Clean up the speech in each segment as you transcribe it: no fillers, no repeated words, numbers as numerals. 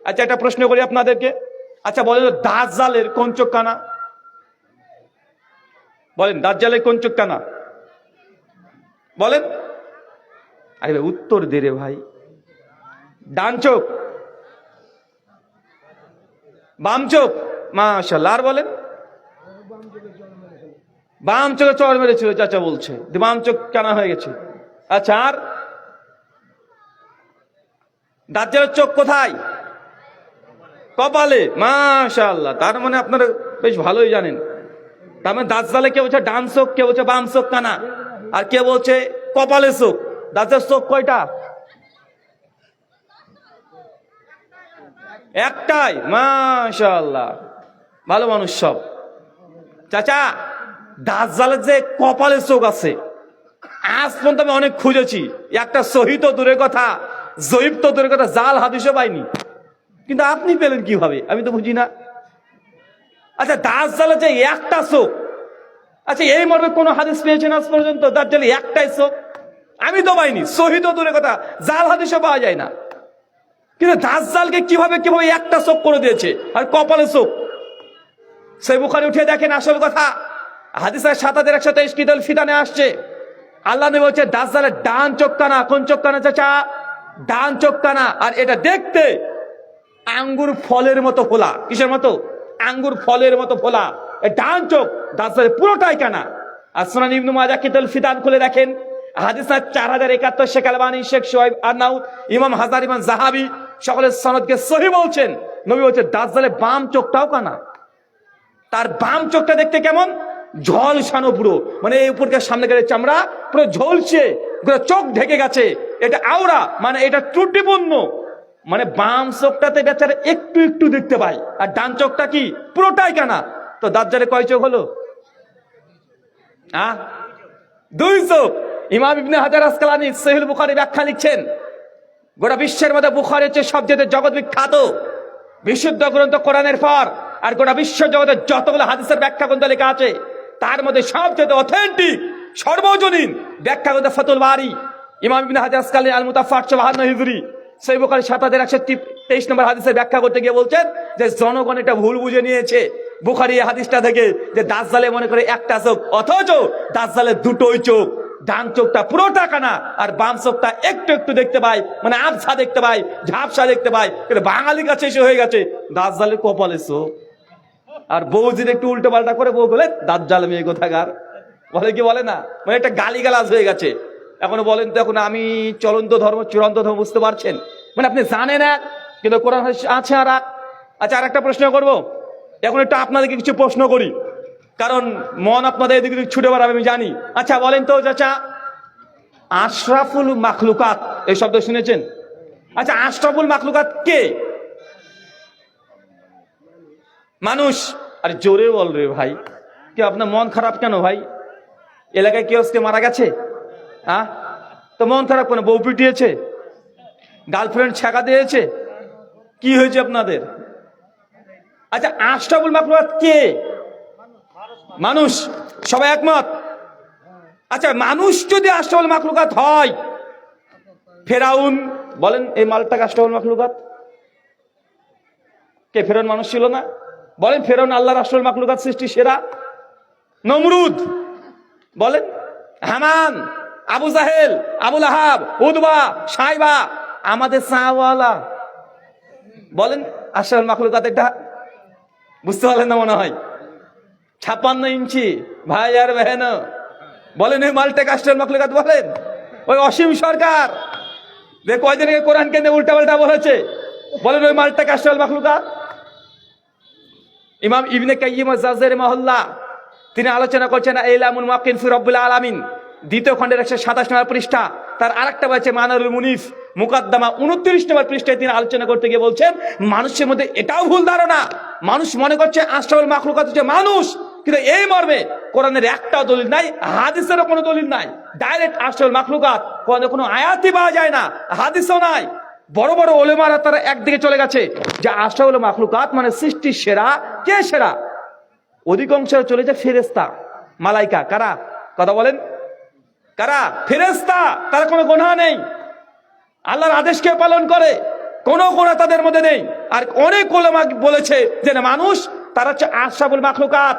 আচ্ছা একটা প্রশ্ন করি আপনাদেরকে, আচ্ছা বলেন দাজ্জালের কোন চোখ কানা? বলেন দাজ্জালের কোন চোখ কানা? বলেন। আরে ভাই উত্তর দে রে ভাই। ডান চোখ, বাম চোখ, মাশাআল্লাহ। আর বলেন। বাম চোখে চড় মেরেছিল চাচা বলছে, বাম চোখ কানা হয়ে গেছে। আচ্ছা আর দাজ্জালের চোখ কোথায়? কপালে। মাশাআল্লাহ, তার মানে আপনারা বেশ ভালোই জানেন। তার মানে দাজ্জালে কে বলছে ডান চোখ, কে বলছে বাম চোখ কানা, আর কে বলছে কপালে চোখ। দাজ্জালের চোখ কয়টা? একটাই। মাশাআল্লাহ, ভালো মানুষ সব। চাচা দাজ্জালের যে কপালে চোখ আছে, আজ পর্যন্ত আমি অনেক খুঁজেছি, একটা সহি তো দূরের কথা, জয়ীব তো দূরের কথা, জাল হাদিসও পাইনি। কিন্তু আপনি পেলেন কিভাবে আমি তো বুঝি না। আচ্ছা দাজ্জালের যে একটা চোখ, আচ্ছা এই মর্মে কোন হাদিস পেয়েছেন আজ পর্যন্ত দাজ্জালের একটাই চোখ? আমি তো পাইনি, সহি তো দূরের কথা, জাল হাদিসও পাওয়া যায় না। কিন্তু দাজ্জালকে কিভাবে কিভাবে একটা চোখ করে দিয়েছে, আর কপালে চোখ। সহিহ বুখারী উঠে দেখেন, আসল কথা হাদিসের ৭১২৩ কিতাবুল ফিতানে আসছে, আল্লাহ নবী বলছে দাজ্জালের ডান চোখ কানা। কোন চোখ কানা চাচা? ডান চোখ কানা। আর এটা দেখতে আঙ্গুর ফলের মতো ফোলা। কিসের মতো? আঙ্গুর ফলের মতো ফোলা। এই ডান চোখ দাজ্জালের পুরোটাই কানা। আর সুনান ইবনে মাজাহ কিতাবুল ফিতান খুলে দেখেন, হাদিস ৪০৭১, শেখ আলবানী, শেখ শোয়েব আরনাউত, ইমাম হাজার, ইমাম জাহাবি সকলের সনদকে সহিহ বলছেন। নবী বলছে দাজ্জালের বাম চোখটাও কানা। তার বাম চোখটা দেখতে কেমন? ঝলসানো পুরো, মানে এই উপরকার সামনে গেলে চামড়া পুরো ঝলসে, পুরো চোখ ঢেকে গেছে। এটা আওরা, মানে এটা ত্রুটিপূর্ণ। মানে বাম চোখটাতে বেচারা একটু একটু দেখতে পায়, আর ডান চোখটা কি পুরোটাই কানা। তো দাজ্জালে কয় চোখ হলো? দুই চোখ। ইমাম ইবনে হাজার আসকালানী সহিহ বুখারী ব্যাখ্যা লিখছেন, গোটা বিশ্বের মধ্যে বুখারী হচ্ছে সবচেয়ে জগৎ বিখ্যাত বিশুদ্ধ গ্রন্থ কোরআনের পর। আর গোটা বিশ্ব জগতে যতগুলো হাদিসের ব্যাখ্যা গ্রন্থ লেখা আছে, তার মধ্যে সবচেয়ে অথেন্টিক সর্বজনীন ব্যাখ্যা গ্রন্থ ফাতুল বারী। ইমাম ইবনে হাজার আসকালানী আল মুতাফা ৮৫২ হিজরি, সহিহ বুখারী ৭১২৩ নম্বর হাদিসের ব্যাখ্যা করতে গিয়ে বলছেন যে জনগণ এটা ভুল বুঝে নিয়েছে বুখারী এই হাদিসটা থেকে, যে দাজ্জালে মনে করে একটা চোখ, অথচ দাজ্জালের দুটোই চোখ। ডান চোখটা পুরোটা কানা, আর বাম চোখটা একটু একটু দেখতে পায়, মানে আবছা দেখতে পায়, ঝাপসা দেখতে পায়। কিন্তু বাঙালির কাছে এসে হয়ে গেছে দাজ্জালের কপালে চোখ। আর বউ যদি একটু উল্টো পাল্টা করে, বউ বলে দাজ্জাল মেয়ে কোথাকার, বলে কি বলে না, মানে একটা গালিগালাজ হয়ে গেছে। এখনো বলেন তো, এখন আমি চলন্ত ধর্ম, চূড়ান্ত ধর্ম বুঝতে পারছেন? মানে আপনি জানেন এক, কিন্তু কোরআন আছে আর এক। আচ্ছা আর একটা প্রশ্ন করবো, এখন একটু আপনাদেরকে কিছু প্রশ্ন করি, কারণ মন আপনাদের এদিকে ছুটে বেড়াবে আমি জানি। আচ্ছা বলেন তো চাচা, আশরাফুল মাখলুকাত এই শব্দ শুনেছেন? আচ্ছা আশরাফুল মাখলুকাত কে? মানুষ। আর জোরে বল রে ভাই, কি আপনার মন খারাপ কেন ভাই? এলাকায় কেউ আজকে মারা গেছে? তো মন খারাপ কেন? বউ পিটিয়েছে, গার্লফ্রেন্ড ছেঁকা দিয়েছে, কি হয়েছে আপনাদের? আচ্ছা আশরাফুল মাখলুকাত কে? মানুষ। সবাই একমত? আচ্ছা মানুষ যদি আশরাফুল মাখলুকাত হয়, ফেরাউন, বলেন এই মালটাকে আশরাফুল মাখলুকাত কে? ফেরাউন মানুষ ছিল না? বলেন ফেরাউন আল্লাহর আশরাফুল মাখলুকাত, সৃষ্টি সেরা। নমরুদ, বলেন হামান, আবু জাহেল, আবুল আহাব, উদবা, সাইবা, আমাদের সাওয়ালা, বলেন আশরাফুল মাখলুকাত এটা বুঝতে পারলেন না মনে হয়? ৫৬ ইঞ্চি ভাই আর বেহেন, বলেন ওই মালটাকে আশরাফুল মাখলুকাত বলেন? ওই অসীম সরকার যে কয়দিন আগে কোরআন কেন্দ্রে উল্টা পাল্টা বলেছে, বলেন ওই মালটাকে আশরাফুল মাখলুকাত? ইমাম ইবনে কাইয়িম আয-যাওজির রাহিমাহুল্লাহ তিনি আলোচনা করছেন ইলামুল মুওয়াক্কিন ফি রাব্বিল আলামিন, দ্বিতীয় খণ্ডের ১২৭ নম্বর পৃষ্ঠা, তার আরেকটা বলছে মানারুল মুনিফ মুকাদ্দামা ২৯ নম্বর পৃষ্ঠায় তিনি আলোচনা করতে গিয়ে বলছেন, মানুষের মধ্যে এটাও ভুল ধারণা, মানুষ মনে করছে আশরাফুল মাখলুকাত হচ্ছে মানুষ, কিন্তু এই মর্মে কোরআনের একটাও দলিল নাই, হাদিসেরও কোনো দলিল নাই। ডাইরেক্ট আশরাফুল মাখলুকাত কোনো আয়াতই পাওয়া যায় না, হাদিসও নাই। বড় বড় ওলেমারা তারা একদিকে চলে গেছে যে আশরাফুল মাখলুকাত মানে সৃষ্টির সেরা। কে সেরা? অধিকাংশ চলে যায় ফেরেশতা, মালাইকা। কারা? কথা বলেন কারা? ফেরেশতা। তারা কোনো গুনাহ নেই, আল্লাহর আদেশকে পালন করে, কোন তাদের মধ্যে নেই। আর অনেক ওলামা বলেছে যে না, মানুষ তারা হচ্ছে আশরাফুল মাখলুকাত।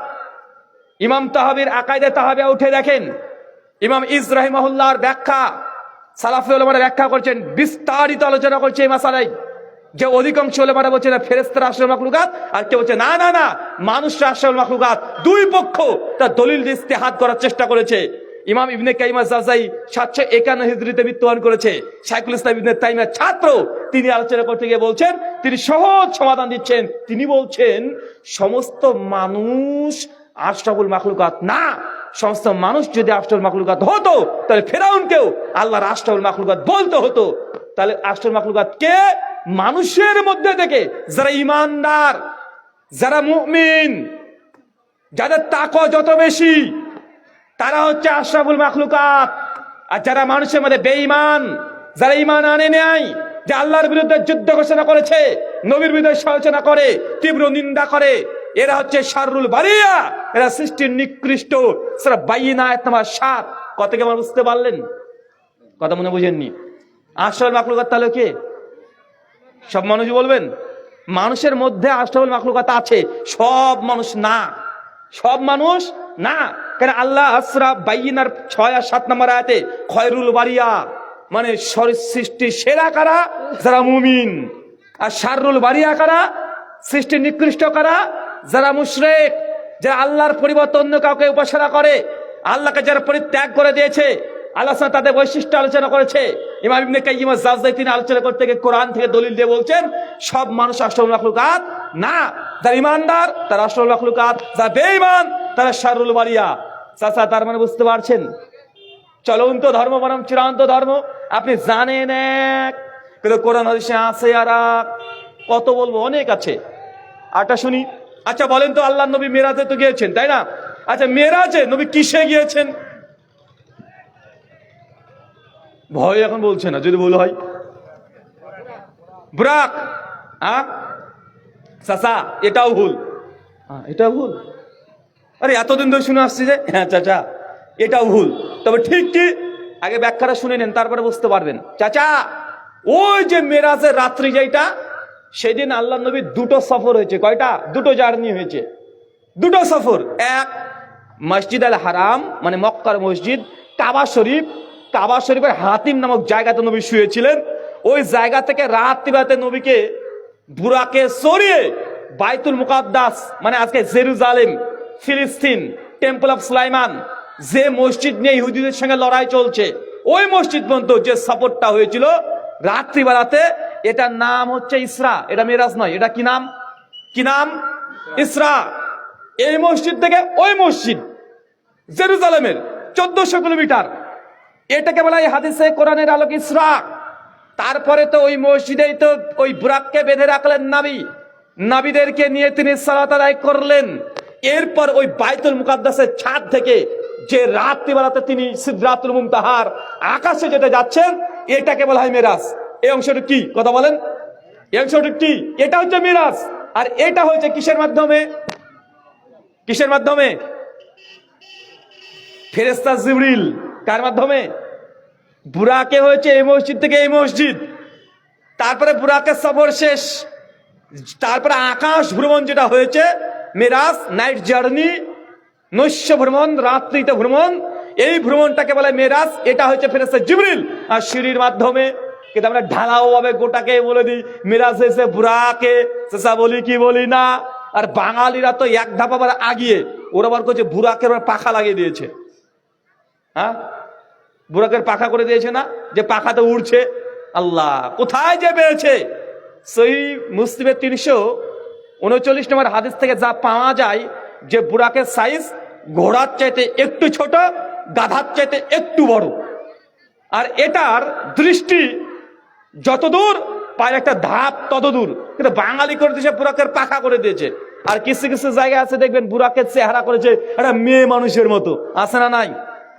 ইমাম তাহাবির আকাইদে তাহাবিয়া উঠে দেখেন, ইমাম ইসরাহিমাহুল্লাহর ব্যাখ্যা, সালাফি ওলামারা ব্যাখ্যা করছেন, বিস্তারিত আলোচনা করছে এই মাসালায়, যে অধিকাংশ ওলামারা বলছে না ফেরেশতারা আশরাফুল মাখলুকাত, আর কেউ বলছে না না না মানুষরা আশরাফুল মাখলুকাত। দুই পক্ষ তার দলিল দিয়ে ইস্তেহাদ করার চেষ্টা করেছে। ইমাম ইবনে কাইয়িম আয-জাওযায়ী 751 হিজরিতে মৃত্যুবরণ করেছে। শাইখুল ইসলাম ইবনে তাইমিয়ার ছাত্র, তিনি আলোচনা করতে গিয়ে বলছেন, তিনি সহজ সমাধান দিচ্ছেন। তিনি বলছেন সমস্ত মানুষ আশরাফুল মাখলুকাত না। সমস্ত মানুষ যদি আশরাফুল মাখলুকাত হতো তাহলে ফেরাউনকেও আল্লাহর আশরাফুল মাখলুকাত বলতে হতো। তাহলে আশরাফুল মাখলুকাত কে? মানুষের মধ্যে থেকে যারা ঈমানদার, যারা মুমিন, যাদের তাকওয়া যত বেশি, তারা হচ্ছে আশরাফুল মাখলুকাত। আর যারা মানুষের মধ্যে বেঈমান, যারা ঈমান আনে নাই, যে আল্লাহর বিরুদ্ধে যুদ্ধ ঘোষণা করেছে, নবীর বিরুদ্ধে সমালোচনা করে, তীব্র নিন্দা করে, এরা হচ্ছে শাররুল বারিয়া, এরা সৃষ্টির নিকৃষ্ট। সূরা বাইয়িনা আয়াত নম্বর 7। কত কি আমার বুঝতে পারলেন? কথা মনে বুঝেননি? আশরাফুল মাখলুকাত তাহলে কে? সব মানুষই বলবেন? মানুষের মধ্যে আশরাফুল মাখলুকাত আছে, সব মানুষ না, সব মানুষ না। কেন আল্লাহ সূরা বাইয়িনার 6 আর 7 নম্বর আয়াতে খয়রুল বারিয়া মানে সৃষ্টি সেরা কারা? যারা মুমিন। আর শাররুল বারিয়া কারা? সৃষ্টি নিকৃষ্ট কারা? যারা মুশরিক, যারা আল্লাহর পরিবর্তে অন্য কাউকে উপাসনা করে, আল্লাহকে যারা পরিত্যাগ করে দিয়েছে। আল্লাহ তাদের বৈশিষ্ট্য আলোচনা করেছে। ইমাম ইবনে কাইয়িম আয-জাওযায়ী তিনি আলোচনা করতে গিয়ে কোরআন থেকে দলিল দিয়ে বলছেন সব মানুষ আশরাফুল মাখলুকাত না। যারা ঈমানদার তারা আশরাফুল মাখলুকাত, যারা বেঈমান তারা শাররুল বারিয়া। চাচা, তার মানে বুঝতে পারছেন চলন্ত ধর্ম বরং চূড়ান্ত ধর্ম আপনি জানেন এক, কিন্তু কোরআন হাদিসে আছে আর এক। কত বলবো, অনেক আছে। আটা শুনি। আচ্ছা বলেন তো, আল্লাহর নবী মেরাজে তো গিয়েছেন, তাই না? আচ্ছা মেরাজে নবী কিসে গিয়েছেন? ভয় এখন বলছে না, যদি ভুল হয়। বুরাক। চাচা এটাও ভুল। এটাও ভুল? আরে এতদিন ধরে শুনে আসছি যে। হ্যাঁ চাচা এটাও ভুল। তবে ঠিক কি, আগে ব্যাখ্যাটা শুনে নেন, তারপরে বুঝতে পারবেন। চাচা ওই যে মেরাজের রাত্রি যেটা, সেদিন আল্লাহ নবীর দুটো সফর হয়েছে। কয়টা? দুটো জার্নি হয়েছে, দুটো সফর। এক, মসজিদ আল হারাম মানে মক্কার মসজিদ, কাবা শরীফ, কাবা শরীফের হাতিম নামক জায়গাতে নবী শুয়েছিলেন। ওই জায়গা থেকে রাত্রিবেলাতে নবীকে বুরাকে সরিয়ে বাইতুল মুকাদ্দাস মানে আজকে জেরুজালেম, ফিলিস্তিন, টেম্পল অফ সুলাইমান, যে মসজিদ নিয়ে ইহুদিদের সঙ্গে লড়াই চলছে, ওই মসজিদ পর্যন্ত যে সফরটা হয়েছিল রাত্রিবেলাতে, এটার নাম হচ্ছে ইসরা। এটা মেরাজ নয়। এটা কি নাম? কি নাম? ইসরা। এই মসজিদ থেকে ওই মসজিদ জেরুজালেমের 1400 কিলোমিটার। এটাকে বলা হয় হাদিসে কোরআনের আলোকে ইসরা। তারপরে তো ওই মসজিদেই তো ওই বুরাককে বেঁধে রাখলেন নবী, নবীদেরকে নিয়ে তিনি সালাত আদায় করলেন। এরপর ওই বাইতুল মুকাদ্দাসের ছাদ থেকে যে রাত্রিবেলাতে তিনি সিদরাতুল মুনতাহার আকাশে যেতে যাচ্ছেন, এটাকে বলা হয় মেরাজ। এই অংশটা কি? কথা বলেন, এই অংশটা কি? এটা হচ্ছে মেরাজ। আর এটা হয়েছে কিসের মাধ্যমে? কিসের মাধ্যমে? ফেরেশতা জিবরিল। কার মাধ্যমে? বুরাকে হয়েছে এই মসজিদ থেকে এই মসজিদ। তারপরে বুরাকের সফর শেষ, তারপরে আকাশ ভ্রমণ যেটা হয়েছে মেরাজ, নাইট জার্নি, নৈশ ভ্রমণ, রাত্রিতে ভ্রমণ। এই ভ্রমণটাকে বলে মেরাজ। এটা হচ্ছে ফেরেশতা জিবরিল আর সিঁড়ির মাধ্যমে। কিন্তু আমরা ঢালাও ভাবে গোটাকে বলে দিই মেরাজ হয়েছে বুরাকে। চেষ্টা বলি কি বলি না? আর বাঙালিরা তো এক ধাপ আবার আগিয়ে, ওরা আবার করছে বুরাকের পাখা লাগিয়ে দিয়েছে। হ্যাঁ, বুরাকের পাখা করে দিয়েছে না, যে পাখাতে উড়ছে। আল্লাহ কোথায় যে পেয়েছে? সহিহ মুসলিমের 339 নম্বর হাদিস থেকে যা পাওয়া যায় যে বুরাকের সাইজ ঘোড়ার চাইতে একটু ছোট, গাধার চাইতে একটু বড়। আর এটার দৃষ্টি যতদূর পায়ের একটা ধাপ ততদূর। কিন্তু বাঙালি করে দিয়েছে বুরাকের পাখা করে দিয়েছে। আর কিছু কিছু জায়গা আছে দেখবেন বুরাকের চেহারা করেছে একটা মেয়ে মানুষের মতো। আছে না নাই?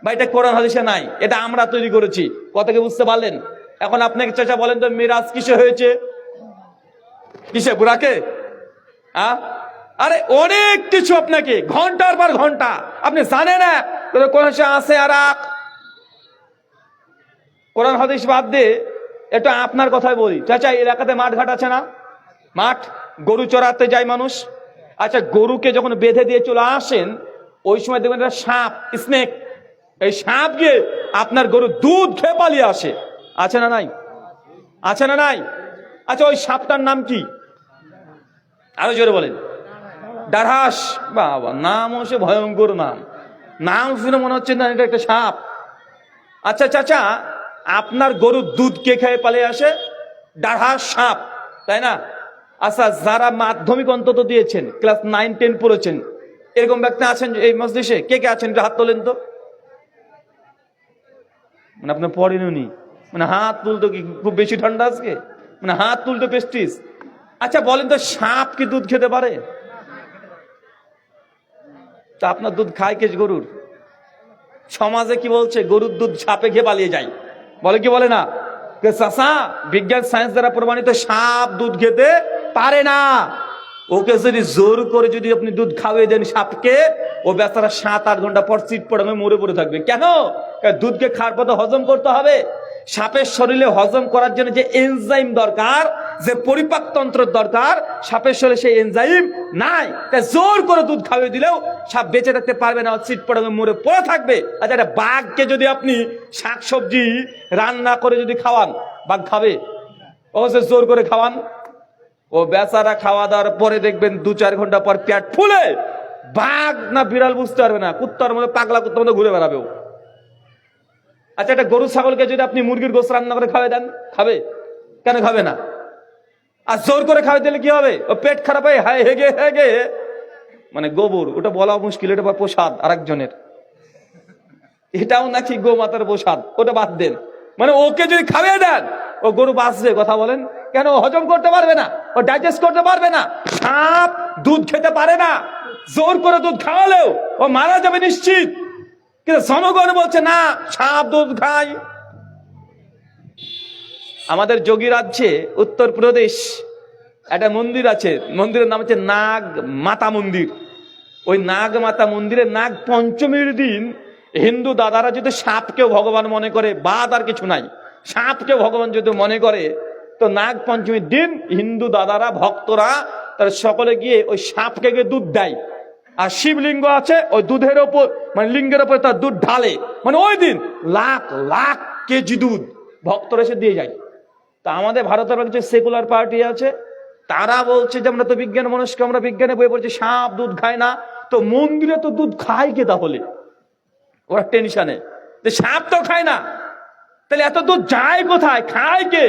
বা এটা কোরআন হাদিসে নাই, এটা আমরা তৈরি করেছি। কথা কি বুঝতে পারলেন? এখন আপনাকে চাচা বলেন তো মেরাজ কিসে হয়েছে? কিসে? বুরাকে? আরে অনেক কিছু, আপনাকে ঘন্টার পর ঘন্টা আপনি জানেন না। কোরআন আছে আর কোরআন হাদিস বাদ দিয়ে এটা আপনার কথাই বলি। চাচা, এলাকাতে মাঠ ঘাট আছে না? মাঠ, গরু চড়াতে যায় মানুষ। আচ্ছা, গরুকে যখন বেঁধে দিয়ে চলে আসেন, ওই সময় দেখবেন একটা সাপ, স্নেক, এই সাপ গিয়ে আপনার গরু দুধ খেয়ে পালিয়ে আসে। আছে না নাই? আছে না নাই? আচ্ছা, ওই সাপটার নাম কি? আরো জোরে বলেন। ডারহাস। বাবা, নাম হচ্ছে ভয়ঙ্কর নাম। নাম শুনে মনে হচ্ছে না এটা একটা সাপ। আচ্ছা চাচা, আপনার গরুর দুধ কে খেয়ে পালিয়ে আসে? ডারহাস সাপ, তাই না? আচ্ছা, যারা মাধ্যমিক অন্তত দিয়েছেন, ক্লাস 9, 10 পড়েছেন, এরকম ব্যক্তি আছেন এই মজলিসে? কে কে আছেন হাত তোলেন তো। মানে আপনার পড়েননি, মানে হাত তুলতো কি খুব বেশি ঠান্ডা আজকে? মানে হাত তুলতো পেস্টিস। আচ্ছা বলেন তো, সাপ কি দুধ খেতে পারে? তা আপনার দুধ খায় কে গরুর? সমাজে কি বলছে? গরুর দুধ সাপে খেয়ে পালিয়ে যায়, বলে কি বলে না? চাষা, বিজ্ঞান সায়েন্স দ্বারা প্রমাণিত সাপ দুধ খেতে পারে না। ওকে যদি জোর করে যদি আপনি দুধ খাওয়িয়ে দেন সাপকে, ও বেচারা 7-8 ঘন্টা পর চিট পড়ে মরে পড়ে থাকবে। কেন? দুধকে খাওয়ার পর হজম করতে হবে। সাপের শরীরে হজম করার জন্য যে এনজাইম দরকার, যে পরিপাকতন্ত্র দরকার, সাপের শরীরে সেই এনজাইম নাই। তাই জোর করে দুধ খাওয়িয়ে দিলেও সাপ বেঁচে থাকতে পারবে না, চিট পড়ে মরে পড়ে থাকবে। আচ্ছা, একটা বাঘকে যদি আপনি শাকসবজি রান্না করে যদি খাওয়ান, বাঘ খাবে? ও যে জোর করে খাওয়ান, ও বেচারা খাওয়া দাওয়ার পরে দেখবেন 2-4 ঘন্টা পর পেট ফুলে বাঘ না বিড়াল বুঝতে পারবে না, কুত্তার মধ্যে, পাগলা কুত্তার মধ্যে ঘুরে বেড়াবে। আচ্ছা, একটা গরু ছাগলকে যদি আপনি মুরগির গোশত রান্না করে খাওয়াই দেন, খাবে? কেন খাবে না? আর জোর করে খাওয়াই দিলে কি হবে? ও পেট খারাপ হয়, হায় হেগে হেগে, মানে গোবর, ওটা বলা মুশকিল, এটা প্রসাদ আরেকজনের। এটাও নাকি গো মাতার প্রসাদ, ওটা বাদ দেন। মানে ওকে যদি খাওয়াই দেন, ও গরু বাঁচবে? কথা বলেন। কেন? হজম করতে পারবে না, ও ডাইজেস্ট করতে পারবে না। সাপ দুধ খেতে পারে না, জোর করে দুধ খাওয়ালেও ও মারা যাবে নিশ্চিত। কিন্তু জনগণ বলছে না, সাপ দুধ খায়। আমাদের যোগী রাজ্যে উত্তরপ্রদেশ একটা মন্দির আছে, মন্দিরের নাম হচ্ছে নাগ মাতা মন্দির। ওই নাগ মাতা মন্দিরে নাগ পঞ্চমীর দিন হিন্দু দাদারা যদি সাপকেও ভগবান মনে করে, বাদ আর কিছু নাই, সাপকেও ভগবান যদি মনে করে, তো নাগ পঞ্চমীর দিন হিন্দু দাদারা, ভক্তরা, তারা সকলে গিয়ে ওই সাপকে গিয়ে দুধ দেয়। আর শিবলিঙ্গ আছে, ওই দুধের ওপর, মানে লিঙ্গের ওপর তার দুধ ঢালে। মানে ওই দিন লাখ লাখ কেজি দুধ ভক্তরা এসে দিয়ে যায়। তা আমাদের ভারতের যে সেকুলার পার্টি আছে, তারা বলছে যে আমরা তো বিজ্ঞান মনস্ক, আমরা বিজ্ঞানে বই পড়ছি, সাপ দুধ খায় না। তো মন্দিরে তো দুধ খায় কে তাহলে? ওরা টেনশনে যে সাপ তো খায় না, তাহলে এত দুধ যায় কোথায়, খায় কে?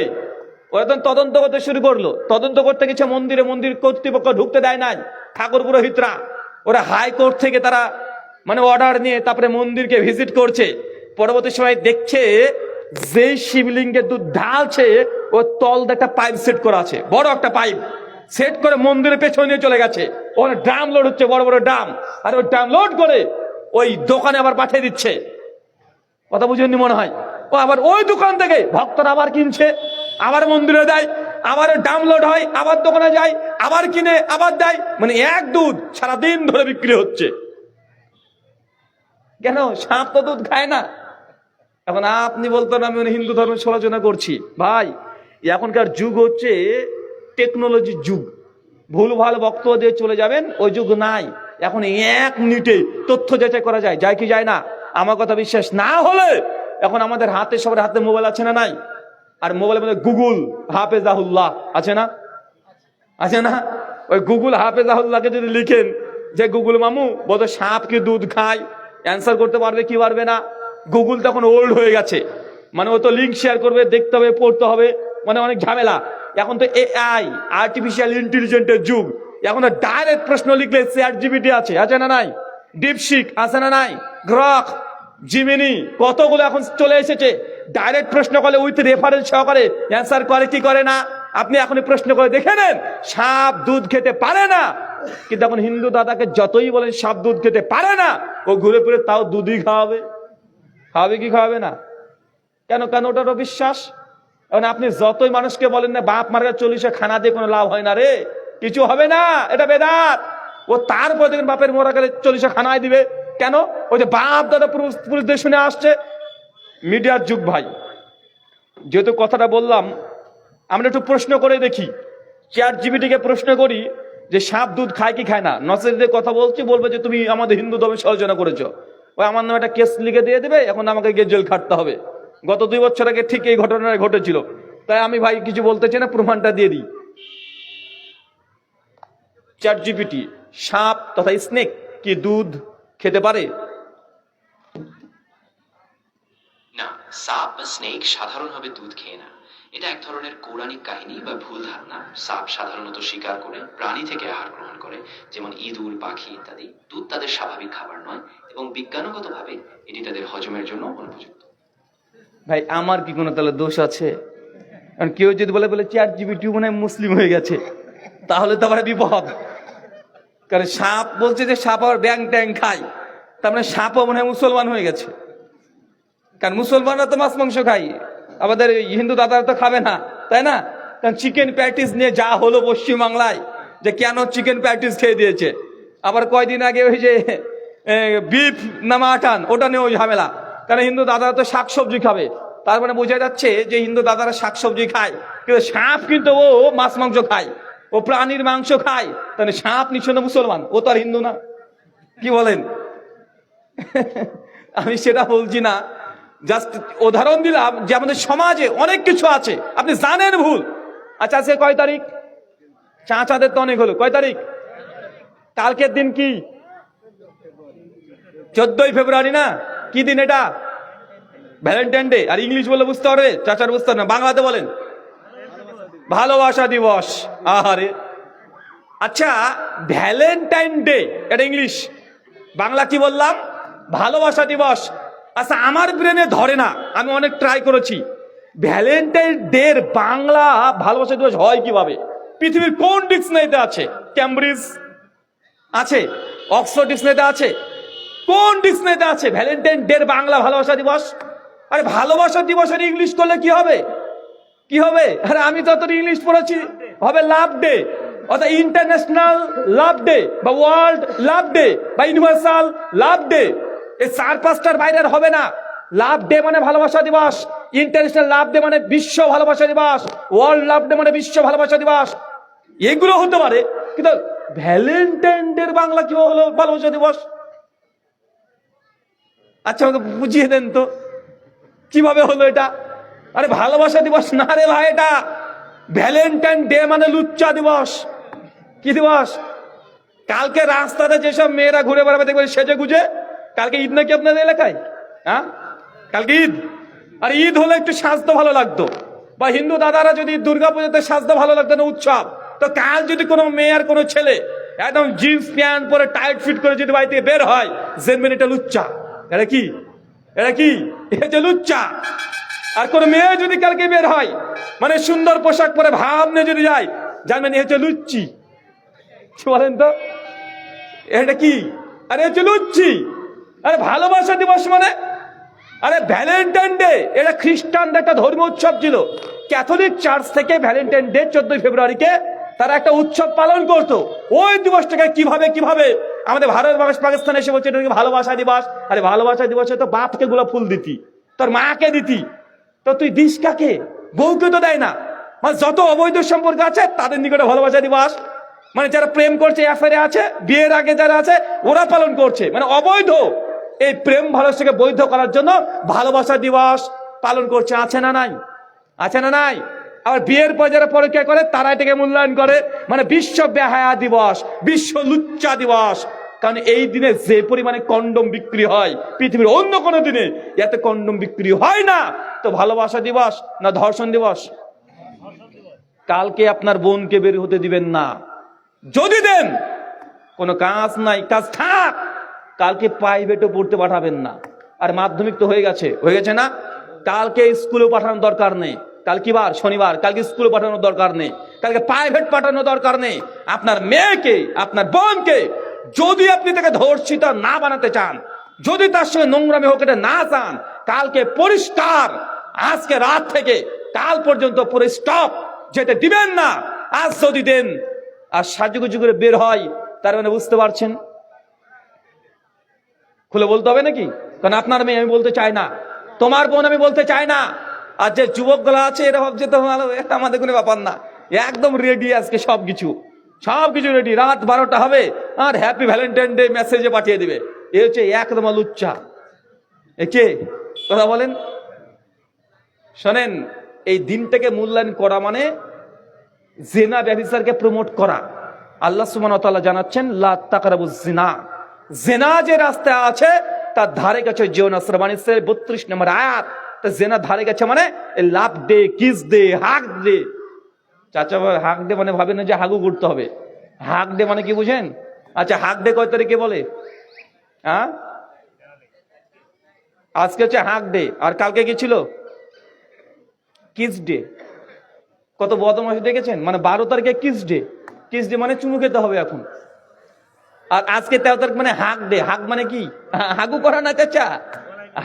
ওরা তখন তদন্ত করতে শুরু করলো। তদন্ত করতে গেছে মন্দিরে, মন্দির কর্তৃপক্ষ ঢুকতে দেয় নাই, ঠাকুর পুরোহিতরা। ওরা হাইকোর্ট থেকে তারা মানে অর্ডার নিয়ে তারপরে মন্দিরকে ভিজিট করছে। পরবর্তী সময় দেখছে যে শিবলিঙ্গের দুধ ঢালছে, ও তল একটা পাইপ সেট করা আছে, বড় একটা পাইপ সেট করে মন্দিরের পেছনে নিয়ে চলে গেছে। ওখানে ড্রাম লোড হচ্ছে, বড় বড় ড্রাম, আর ওই ড্রাম লোড করে ওই দোকানে আবার পাঠিয়ে দিচ্ছে। কথা বুঝেননি মনে হয়? ও আবার ওই দোকান থেকে ভক্তরা আবার কিনছে, আবার মন্দিরে দেয়, আবার ডাউনলোড হয়, আবার দোকানে যায়, আবার কিনে আবার দেয়। মানে এক দুধ সারাদিন ধরে বিক্রি হচ্ছে। কেন? সাপ তো দুধ খায় না। এখন আপনি বলতেন আমি হিন্দু ধর্মের সমালোচনা করছি। ভাই, এখনকার যুগ হচ্ছে টেকনোলজির যুগ। ভুল ভাল বক্তব্য দিয়ে চলে যাবেন, ওই যুগ নাই। এখন 1 মিনিটে তথ্য যাচাই করা যায়, যায় কি যায় না? আমার কথা বিশ্বাস না হলে এখন আমাদের হাতে, সবার হাতে মোবাইল আছে না নাই? আর মোবাইলের মধ্যে গুগল হাফেজাহুল্লাহ আছে না? আছে না? ওই গুগল হাফেজাহুল্লাহকে যদি লিখেন যে গুগল মামু বলতো সাপ কি দুধ খায়, অ্যান্সার করতে পারবে কি পারবে না? গুগল তখন ওল্ড হয়ে গেছে, মানে ও তো লিঙ্ক শেয়ার করবে, দেখতে হবে, পড়তে হবে, মানে অনেক ঝামেলা। এখন তো এআই, আর্টিফিশিয়াল ইন্টেলিজেন্সের যুগ। এখন তো ডাইরেক্ট প্রশ্ন লিখলে চ্যাটজিপিটি আছে, আছে না নাই? ডিপসিক আছে না নাই? গ্রক, জিমিনি, কতগুলো এখন চলে এসেছে। ডাইরেক্ট প্রশ্ন করলে উইথ রেফারেন্স সহকারে অ্যান্সার করে কি করে না? আপনি এখনই প্রশ্ন করে দেখে নেন, সাপ দুধ খেতে পারে না। কিন্তু এখন হিন্দু দাদাকে যতই বলেন সাপ দুধ খেতে পারে না, ও ঘুরে ফিরে তাও দুধই খাওয়াবে। খাওয়াবে কি খাওয়াবে না? কেন? কেন? ওটারও বিশ্বাস। এখন আপনি যতই মানুষকে বলেন না বাপ মারা 40 খানা দিয়ে কোনো লাভ হয় না রে, কিছু হবে না, এটা বেদাত। ও তারপর দেখেন বাপের মরা গেলে 40 খানায় দিবে। কেন? ওই যে বাপ দাদা পুরুষদের শুনে আসছে। মিডিয়ার যুগ ভাই, যেহেতু কথাটা বললাম, আমরা একটু প্রশ্ন করে দেখি, চ্যাট জিপিটিকে প্রশ্ন করি যে সাপ দুধ খায় কি খায় না। নসিরদের কথা বলছি, বলবে যে তুমি আমাদের হিন্দু ধর্মে সমালোচনা করেছো, ওই আমার নামে একটা কেস লিখে দিয়ে দেবে, এখন আমাকে গিয়ে জেল খাটতে হবে। গত 2 বছর আগে ঠিক এই ঘটনাটা ঘটেছিল। তাই আমি ভাই কিছু বলতে চাই না, প্রমাণটা দিয়ে দিই। চ্যাট জিপিটি, সাপ তথা স্নেক কি দুধ খেতে পারে? না, সাপ বা স্নেক সাধারণভাবে দুধ খেয়ে না। এটা এক ধরনের পৌরাণিক কাহিনী বা ভুল ধারণা। সাপ সাধারণত শিকার করে প্রাণী থেকে আহার গ্রহণ করে, যেমন ইঁদুর, পাখি ইত্যাদি। দুধ তাদের স্বাভাবিক খাবার নয় এবং বিজ্ঞানগতভাবে এটি তাদের হজমের জন্য অনুপযুক্ত। ভাই আমার কি কোনো তাহলে দোষ আছে? কারণ কেউ যদি বলে বলে চ্যাট জিপিটি মনে হয় মুসলিম হয়ে গেছে, তাহলে তো আবার বিপদ। কারণ সাপ বলছে যে সাপ আবার ব্যাং ট্যাং খায়, তার মানে সাপও মনে হয় মুসলমান হয়ে গেছে। কারণ মুসলমানরা তো মাছ মাংস খায়, আমাদের হিন্দু দাদারা তো খাবে না, তাই না? কারণ চিকেন প্যাটিস নিয়ে যা হলো পশ্চিমবাংলায়, যে কেন চিকেন প্যাটিস খেয়ে দিয়েছে। আবার কয়দিন আগে ওই যে বিফ না মাটন, ওটা নিয়ে ওই ঝামেলা। কারণ হিন্দু দাদারা তো শাকসবজি খাবে, তার মানে বোঝা যাচ্ছে যে হিন্দু দাদারা শাকসবজি খায়, কিন্তু সাপ কিন্তু ও মাছ মাংস খায়, ও প্রাণীর মাংস খায়। তাহলে সাপ নিশ্চয় মুসলমান, ও তো আর হিন্দু না। কি বলেন? আমি সেটা বলছি না, জাস্ট উদাহরণ দিলাম যে আমাদের সমাজে অনেক কিছু আছে আপনি জানেন ভুল। আচ্ছা, আজকে কয় তারিখ? চাচাদের তো অনেক হলো। কয় তারিখ? কালকের দিন কি? 14ই ফেব্রুয়ারি না? কি দিন এটা? Valentine day. আর ইংলিশ বলে বুঝতে পারবে, চাচার বুঝতে পারবে না, বাংলাতে বলেন। ভালোবাসা দিবস। আহারে, আচ্ছা ভ্যালেন্টাইন ডে এটা ইংলিশ, বাংলা কি বললাম? ভালোবাসা দিবস। আচ্ছা আমার ব্রেনে ধরে না, আমি অনেক ট্রাই করেছি। ভ্যালেন্টাইন ডে এর বাংলা ভালোবাসা দিবস হয় কিভাবে? পৃথিবীর কোন ডিকশনারিতে আছে? ক্যামব্রিজ আছে, অক্সফোর্ড ডিকশনারিতে আছে, কোন ডিকশনারিতে আছে ভ্যালেন্টাইন ডে এর বাংলা ভালোবাসা দিবস? আরে ভালোবাসা দিবসের ইংলিশ করলে কি হবে? কি হবে? আরে আমি যত ইংলিশ পড়েছি হবে লাভ ডে, অর্থাৎ ইন্টারন্যাশনাল লাভ ডে বা ওয়ার্ল্ড লাভ ডে বা ইউনিভার্সাল লাভ ডে। এই 4-5টার বাইরে হবে না। লাভ ডে মানে ভালোবাসা দিবস, ইন্টারন্যাশনাল লাভ ডে মানে বিশ্ব ভালোবাসা দিবস, ওয়ার্ল্ড লাভ ডে মানে বিশ্ব ভালোবাসা দিবস, এগুলো হতে পারে। কিন্তু ভ্যালেন্টাইন ডে এর বাংলা কি হলো ভালোবাসা দিবস? আচ্ছা আমাকে বুঝিয়ে দেন তো কিভাবে হলো এটা? আরে ভালোবাসা দিবস না রে ভাই, এটা ভ্যালেন্টাইন ডে মানে লুচ্চা দিবস। কি দিবস? কালকে রাস্তাতে যেসব মেয়েরা ঘুরে বেড়াবে দেখবেন সেজে গুজে, কালকে ঈদ নাকি আপনাদের এলাকায়? হ্যাঁ, কালকে ঈদ। আর ঈদ হলে একটু সাজতে ভালো লাগতো, বা হিন্দু দাদারা যদি দুর্গাপুজোতে সাজতে ভালো লাগতো না, উৎসব, তো কাল যদি কোনো মেয়ে আর কোনো ছেলে একদম জিন্স প্যান্ট পরে টাইট ফিট করে যদি বাড়ি থেকে বের হয়, জানবেন এটা লুচ্চা। এটা কি? এটা কি? এটা লুচ্চা। আর কোন মেয়ে যদি কালকে বের হয় মানে সুন্দর পোশাক পরে ভাব নিয়ে যদি যায়, জানবেন এ হচ্ছে লুচ্চি। বলেন তো এটা কি? আরে হচ্ছে লুচ্চি। আরে ভালোবাসা দিবস মানে, আরে ভ্যালেন্টাইন ডে এটা খ্রিস্টানদের একটা ধর্মীয় উৎসব ছিল। ক্যাথলিক চার্চ থেকে ভ্যালেন্টাইন ডে 14ই ফেব্রুয়ারিকে তারা একটা উৎসব পালন করতো। ওই দিবসটাকে কিভাবে কিভাবে আমাদের ভারত পাকিস্তান এসে বলছে এটাকে ভালোবাসা দিবস। আরে ভালোবাসা দিবসে তো বাপকে গোলাপ ফুল দিতি, তোর মাকে দিতি, তো তুই দিস কাকে? বউকে তো দেয় না। মানে যত অবৈধ সম্পর্ক আছে তাদের নিকটে ভালোবাসা দিবস। মানে যারা প্রেম করছে, অ্যাফেয়ারে আছে, বিয়ের আগে যারা আছে ওরা পালন করছে, মানে অবৈধ। এই প্রেম ভালোবাসাকে বৈধ করার জন্য ভালোবাসা দিবস পালন করছে। আছে না নাই? আছে না নাই? আবার বিয়ের পর যারা পরীক্ষা করে তারা এটাকে মূল্যায়ন করে, মানে বিশ্ব বেহায়া দিবস, বিশ্ব লুচ্চা দিবস। কারণ এই দিনে যে পরিমাণে কন্ডম বিক্রি হয় পৃথিবীর অন্য কোনো দিনে এত কন্ডম বিক্রি হয় না। তো ভালোবাসা দিবস না ধর্ষণ দিবস? কালকে আপনার বোনকে বের হতে দিবেন না, যদি দেন কোনো কাজ নাই, কাজ থাক, কালকে প্রাইভেটও পড়তে পাঠাবেন না। আর মাধ্যমিক তো হয়ে গেছে, হয়ে গেছে না? কালকে স্কুলে পাঠানোর দরকার নেই। কাল কি বার? শনিবার। কালকে স্কুলে পাঠানোর দরকার নেই, কালকে প্রাইভেট পাঠানোর দরকার নেই। আপনার মেয়েকে, আপনার বোনকে যদি আপনি তাকে ধর্ষিতা না বানাতে চান, যদি তার সঙ্গে নোংরামি হোক এটা না চান, কালকে পরিষ্কার, আজকে রাত থেকে কাল পর্যন্ত পুরো স্টপ, যেতে দিবেন না। আজ যদি দেন আর সাজুগুজু করে বের হয়, তার মানে বুঝতে পারছেন। খুলে বলতে হবে নাকি? কারণ আপনার মেয়ে আমি বলতে চাই না, তোমার বোন আমি বলতে চাই না, আর যে যুবকগুলো আছে এরা ভাবছে তো ভালো, এটা আমাদের কোনো ব্যাপার না, একদম রেডি আজকে সবকিছু রেডি, রাত 12টা হবে আর হ্যাপি ভ্যালেন্টাইন ডে মেসেজে পাঠিয়ে দিবে। এ হচ্ছে একদম লুচ্চা। কে কথা বলেন? শোনেন, এই দিনটাকে মূল্যায়ন করা মানে জিনা ব্যভিচারকে প্রমোট করা। আল্লাহ সুবহানাহু ওয়া তাআলা জানাচ্ছেন লা তাকরাবুজ জিনা, জিনা যে রাস্তা আছে তার ধারে কাছে যেও না। সূরা বানী ইসরাঈল 32 নম্বর আয়াত। তা জিনা ধারে কাছে মানে লাভ দে, কিস দে, হাক দে। চাচা হাক দে মানে ভাবেন না যে হাগু করতে হবে। হাক দে মানে কি বুঝেন? আচ্ছা, হাক দে কয় তারিখে বলে? হ্যাঁ, আজকে হচ্ছে হাক ডে, আর কালকে কি ছিল? Kiss day. কত বদমাশ দেখেছেন? মানে 12 তারিখে কিস ডে। কিস ডে মানে চুমু খেতে হবে এখন। আর আজকে 13 তারিখ মানে হাক ডে। হাক মানে কি? হাগু করা না চাচা,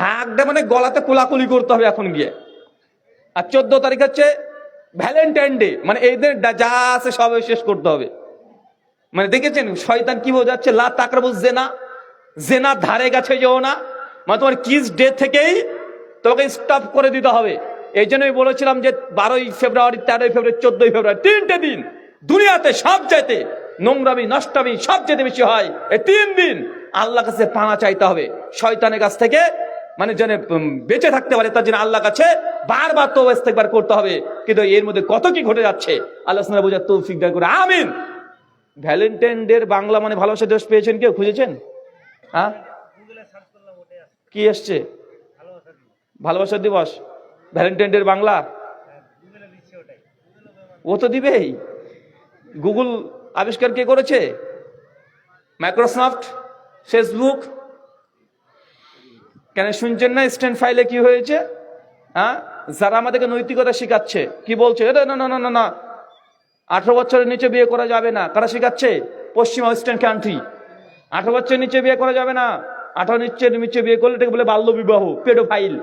হাক ডে মানে গলাতে কোলাকুলি করতে হবে এখন গিয়ে। আর 14 তারিখ হচ্ছে ভ্যালেন্টাইন ডে, মানে এই দিন যা আছে সব শেষ করতে হবে। মানে দেখেছেন শয়তান কি বোঝাচ্ছে? লা তাকরাবুজ জিনা, জিনা ধারে কাছে যেও না। মানে তোমার কিস ডে থেকেই তোমাকে স্টপ করে দিতে হবে। এই জন্যই বলেছিলাম যে 12ই ফেব্রুয়ারি, 13ই ফেব্রুয়ারি, 14ই ফেব্রুয়ারি 3টে দিন দুনিয়াতে সবচাইতে নোংরামি নষ্টামি সবচেয়ে বেশি হয়। এই 3 দিন আল্লাহর কাছে পানা চাইতে হবে শয়তানের কাছ থেকে, মানে যেন বেঁচে থাকতে পারে তার জন্য আল্লাহর কাছে বারবার তওবা ইস্তেগফার করতে হবে। কিন্তু এর মধ্যে কত কি ঘটে যাচ্ছে, আল্লাহ সুবহানাহু বোঝার তৌফিক দান করে, আমিন। ভ্যালেন্টাইন ডে বাংলা মানে ভালোবাসা দিবস পেয়েছেন কেউ? খুঁজেছেন? হ্যাঁ, কি এসছে? ভালোবাসা দিবস, ভ্যালেন্টাইন ডে বাংলা। ও তো দিবেই। গুগল আবিষ্কার কে করেছে? Microsoft, Facebook. কেন শুনছেন না স্ট্যান্ড ফাইলে কি হয়েছে? হ্যাঁ, যারা আমাদেরকে নৈতিকতা শিখাচ্ছে কি বলছে? না না না না না, 18 বছরের নিচে বিয়ে করা যাবে না। কারা শিখাচ্ছে? পশ্চিমা ওয়েস্টার্ন কান্ট্রি। 18 বছরের নিচে বিয়ে করা যাবে না, 18 নিচে বিয়ে করলে এটাকে বলে বাল্য বিবাহ, পেডোফাইল।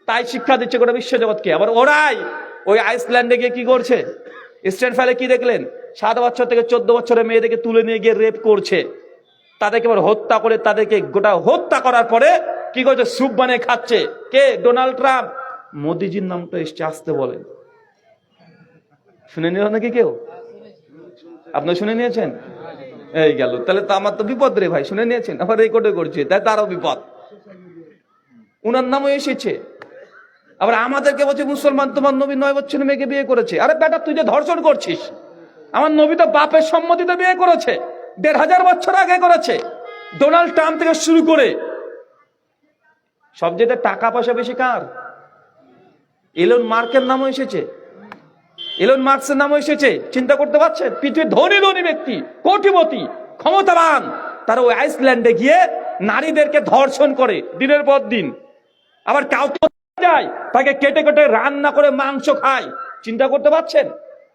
তাই শিক্ষা দিচ্ছে গোটা বিশ্বজগৎকে। আবার ওরাই ওই আইসল্যান্ডে গিয়ে কি করছে? স্ট্যান্ড ফাইলে কি দেখলেন? 7 বছর থেকে 14 বছরের মেয়েদেরকে তুলে নিয়ে গিয়ে রেপ করছে, তাদেরকে আবার হত্যা করে, তাদেরকে গোটা হত্যা করার পরে কি করছে? স্যুপ বানিয়ে খাচ্ছে। কে? Donald Trump. মোদিজির নামটা এসছে, আসতে বলেন। শুনে নিল নাকি কেউ? আপনি শুনে নিয়েছেন? এই গেল, তাহলে তো আমার তো বিপদ রে ভাই। শুনে নিয়েছেন? আবার এই কোটে করছে, তাই তারও বিপদ। উনার নামও এসেছে। আবার আমাদেরকে বলছে মুসলমান তোমার নবী 9 বছরের মেয়েকে বিয়ে করেছে। আরে বেটা, তুই যে ধর্ষণ করছিস, আমার নবী তো বাপের সম্মতিতে বিয়ে করেছে, 1500 বছর আগে করেছে। ডোনাল্ড ট্রাম্প থেকে শুরু করে সবচেয়ে টাকা পয়সা বেশি কার? এলন মার্কের নামও এসেছে। এলন মার্কসের নামও এসেছে। চিন্তা করতে পারছেন? পৃথিবীর ধনী ধনী ব্যক্তি, কোটিপতি, ক্ষমতাবান, তারা ওই আইসল্যান্ডে গিয়ে নারীদেরকে ধর্ষণ করে দিনের পর দিন। আবার কাউকে যায় তাকে কেটে কেটে রান্না করে মাংস খায়। চিন্তা করতে পারছেন?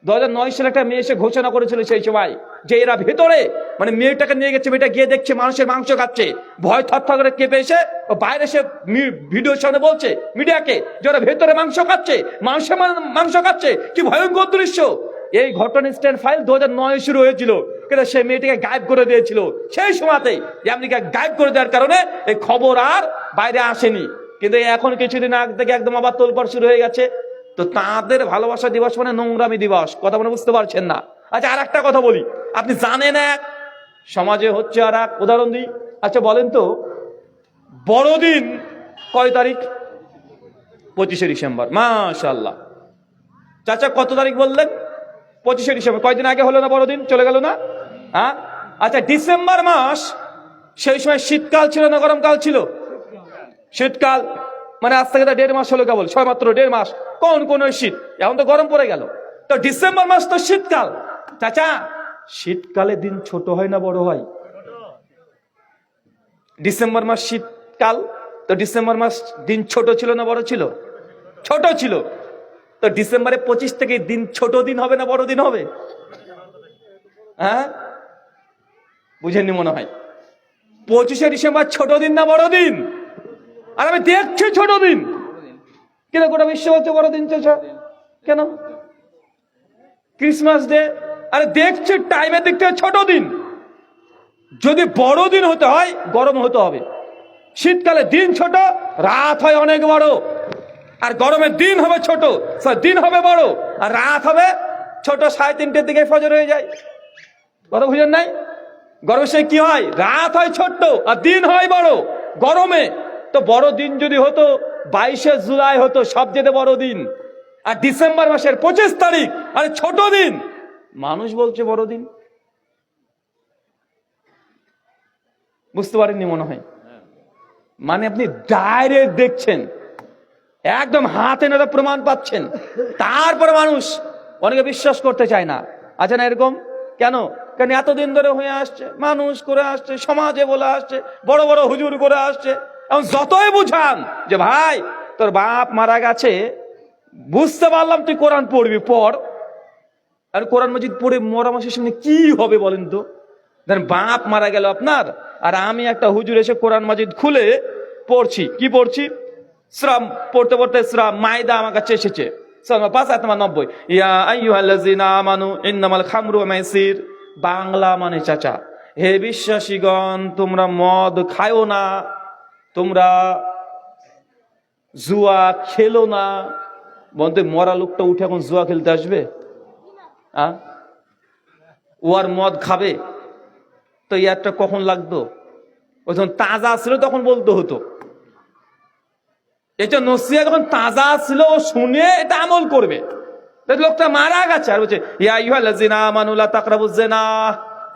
2009 সালে একটা মেয়ে এসে ঘোষণা করেছিল সেই সময় যে এরা ভেতরে, মানে মেয়েটাকে নিয়ে গেছে, মেয়েটা গিয়ে দেখছে মানুষের মাংস খাচ্ছে, ভয় থরথর করে কেঁপে এসে ও বাইরে এসে ভিডিওর সামনে বলছে মিডিয়াকে যে ওরা ভেতরে মাংস খাচ্ছে, মানুষের মাংস খাচ্ছে। কি ভয়ঙ্কর দৃশ্য! এই ঘটনা স্ট্যান্ড ফাইল 2009 শুরু হয়েছিল, কিন্তু সেই মেয়েটিকে গায়েব করে দিয়েছিল সেই সময়তেই। আমেরিকা গায়েব করে দেওয়ার কারণে এই খবর আর বাইরে আসেনি। কিন্তু এখন কিছুদিন আগ থেকে একদম আবার তোলপাড় শুরু হয়ে গেছে। তো তাদের ভালোবাসা দিবস মানে নোংরামি দিবস। কথা মানে বুঝতে পারছেন না? আচ্ছা, আর একটা কথা বলি, আপনি জানেন এক, সমাজে হচ্ছে আর এক। উদাহরণ দিই। আচ্ছা বলেন তো, বড়দিন কয় তারিখ? 25শে ডিসেম্বর। মাশাআল্লাহ। চাচা কত তারিখ বললেন? 25শে ডিসেম্বর। কয়দিন আগে হলো না বড়দিন? চলে গেল না? হ্যাঁ। আচ্ছা, ডিসেম্বর মাস সেই সময় শীতকাল ছিল না গরমকাল ছিল? শীতকাল। মানে আজ থেকে 1.5 মাস হলো কেবল, 6 মাত্র 1.5 মাস। কোন শীত, এখন তো গরম পড়ে গেল। তো ডিসেম্বর মাস তো শীতকাল। চাচা, শীতকালে দিন ছোট হয় না বড় হয়? ডিসেম্বর মাস শীতকাল, তো ডিসেম্বর মাস দিন ছোট ছিল না বড় ছিল? ছোট ছিল। তো ডিসেম্বরে 25 থেকে দিন ছোট দিন হবে না বড় দিন হবে? হ্যাঁ, বুঝেননি মনে হয়। 25শে ডিসেম্বর ছোট দিন না বড় দিন? আর আমি দেখছি ছোট দিন, কেন গোটা বিশ্ব হচ্ছে বড় দিন। চাচা কেন? ক্রিসমাস ডে, আরে দেখছি টাইমের দিক থেকে ছোট দিন। যদি বড় দিন হতে হয় গরম হতে হবে। শীতকালে দিন ছোট, রাত হয় অনেক বড়। আর গরমের দিন হবে ছোট, দিন হবে বড়, আর রাত হবে ছোট। 3:30 দিকে ফজর হয়ে যায়। কথা বুঝেন নাই? গরমের সময় কি হয়? রাত হয় ছোট্ট আর দিন হয় বড়। গরমে তো বড় দিন যদি হতো 22শে জুলাই হতো সবচেয়ে বড় দিন, আর ডিসেম্বর মাসের 25 তারিখ আর ছোট দিন। মানুষ বলছে বড় দিন। বুঝতে পারেননি মনে হয়? মানে আপনি ডাইরেক্ট দেখছেন, একদম হাতে নাতে প্রমাণ পাচ্ছেন, তারপরে মানুষ অনেকে বিশ্বাস করতে চায় না। আচ্ছা না এরকম কেন? কেন এতদিন ধরে হয়ে আসছে, মানুষ করে আসছে, সমাজে বলে আসছে, বড় বড় হুজুর করে আসছে। এবং যতই বুঝান যে ভাই তোর বাপ মারা গেছে, বুঝতে পারলাম তুই কোরআন পড়বি, পড়। আর কোরআন মাজিদ পড়ে মরা মাসের সামনে কি হবে বলেন তো? ধরেন বাপ মারা গেল আপনার, আর আমি একটা হুজুর এসে কোরআন মাজিদ খুলে পড়ছি। কি পড়ছি? শ্রাম পড়তে পড়তে শ্রাম মায়দা আমার কাছে এসেছে, 5:90 ইয়া আইয়ুহাল্লাযিনা আমানু ইন্নামাল খামরু ওয়া মাইসির। বাংলা মানে চাচা, হে বিশ্বাসীগণ তোমরা মদ খায়ো না, তোমরা জুয়া খেলো না। বলতে মরা লোকটা উঠে এখন জুয়া খেলতে আসবে? ও আর মদ খাবে? তো ইয়ারটা কখন লাগতো? ও যখন তাজা ছিল তখন বলতে হতো। এটা নসিহত যখন তাজা ছিল ও শুনে এটা আমল করবে। লোকটা মারা গেছে আর বলছে ইয়া আইয়ুহাল্লাযিনা আমানু লা তাকরাবুজ জিনা,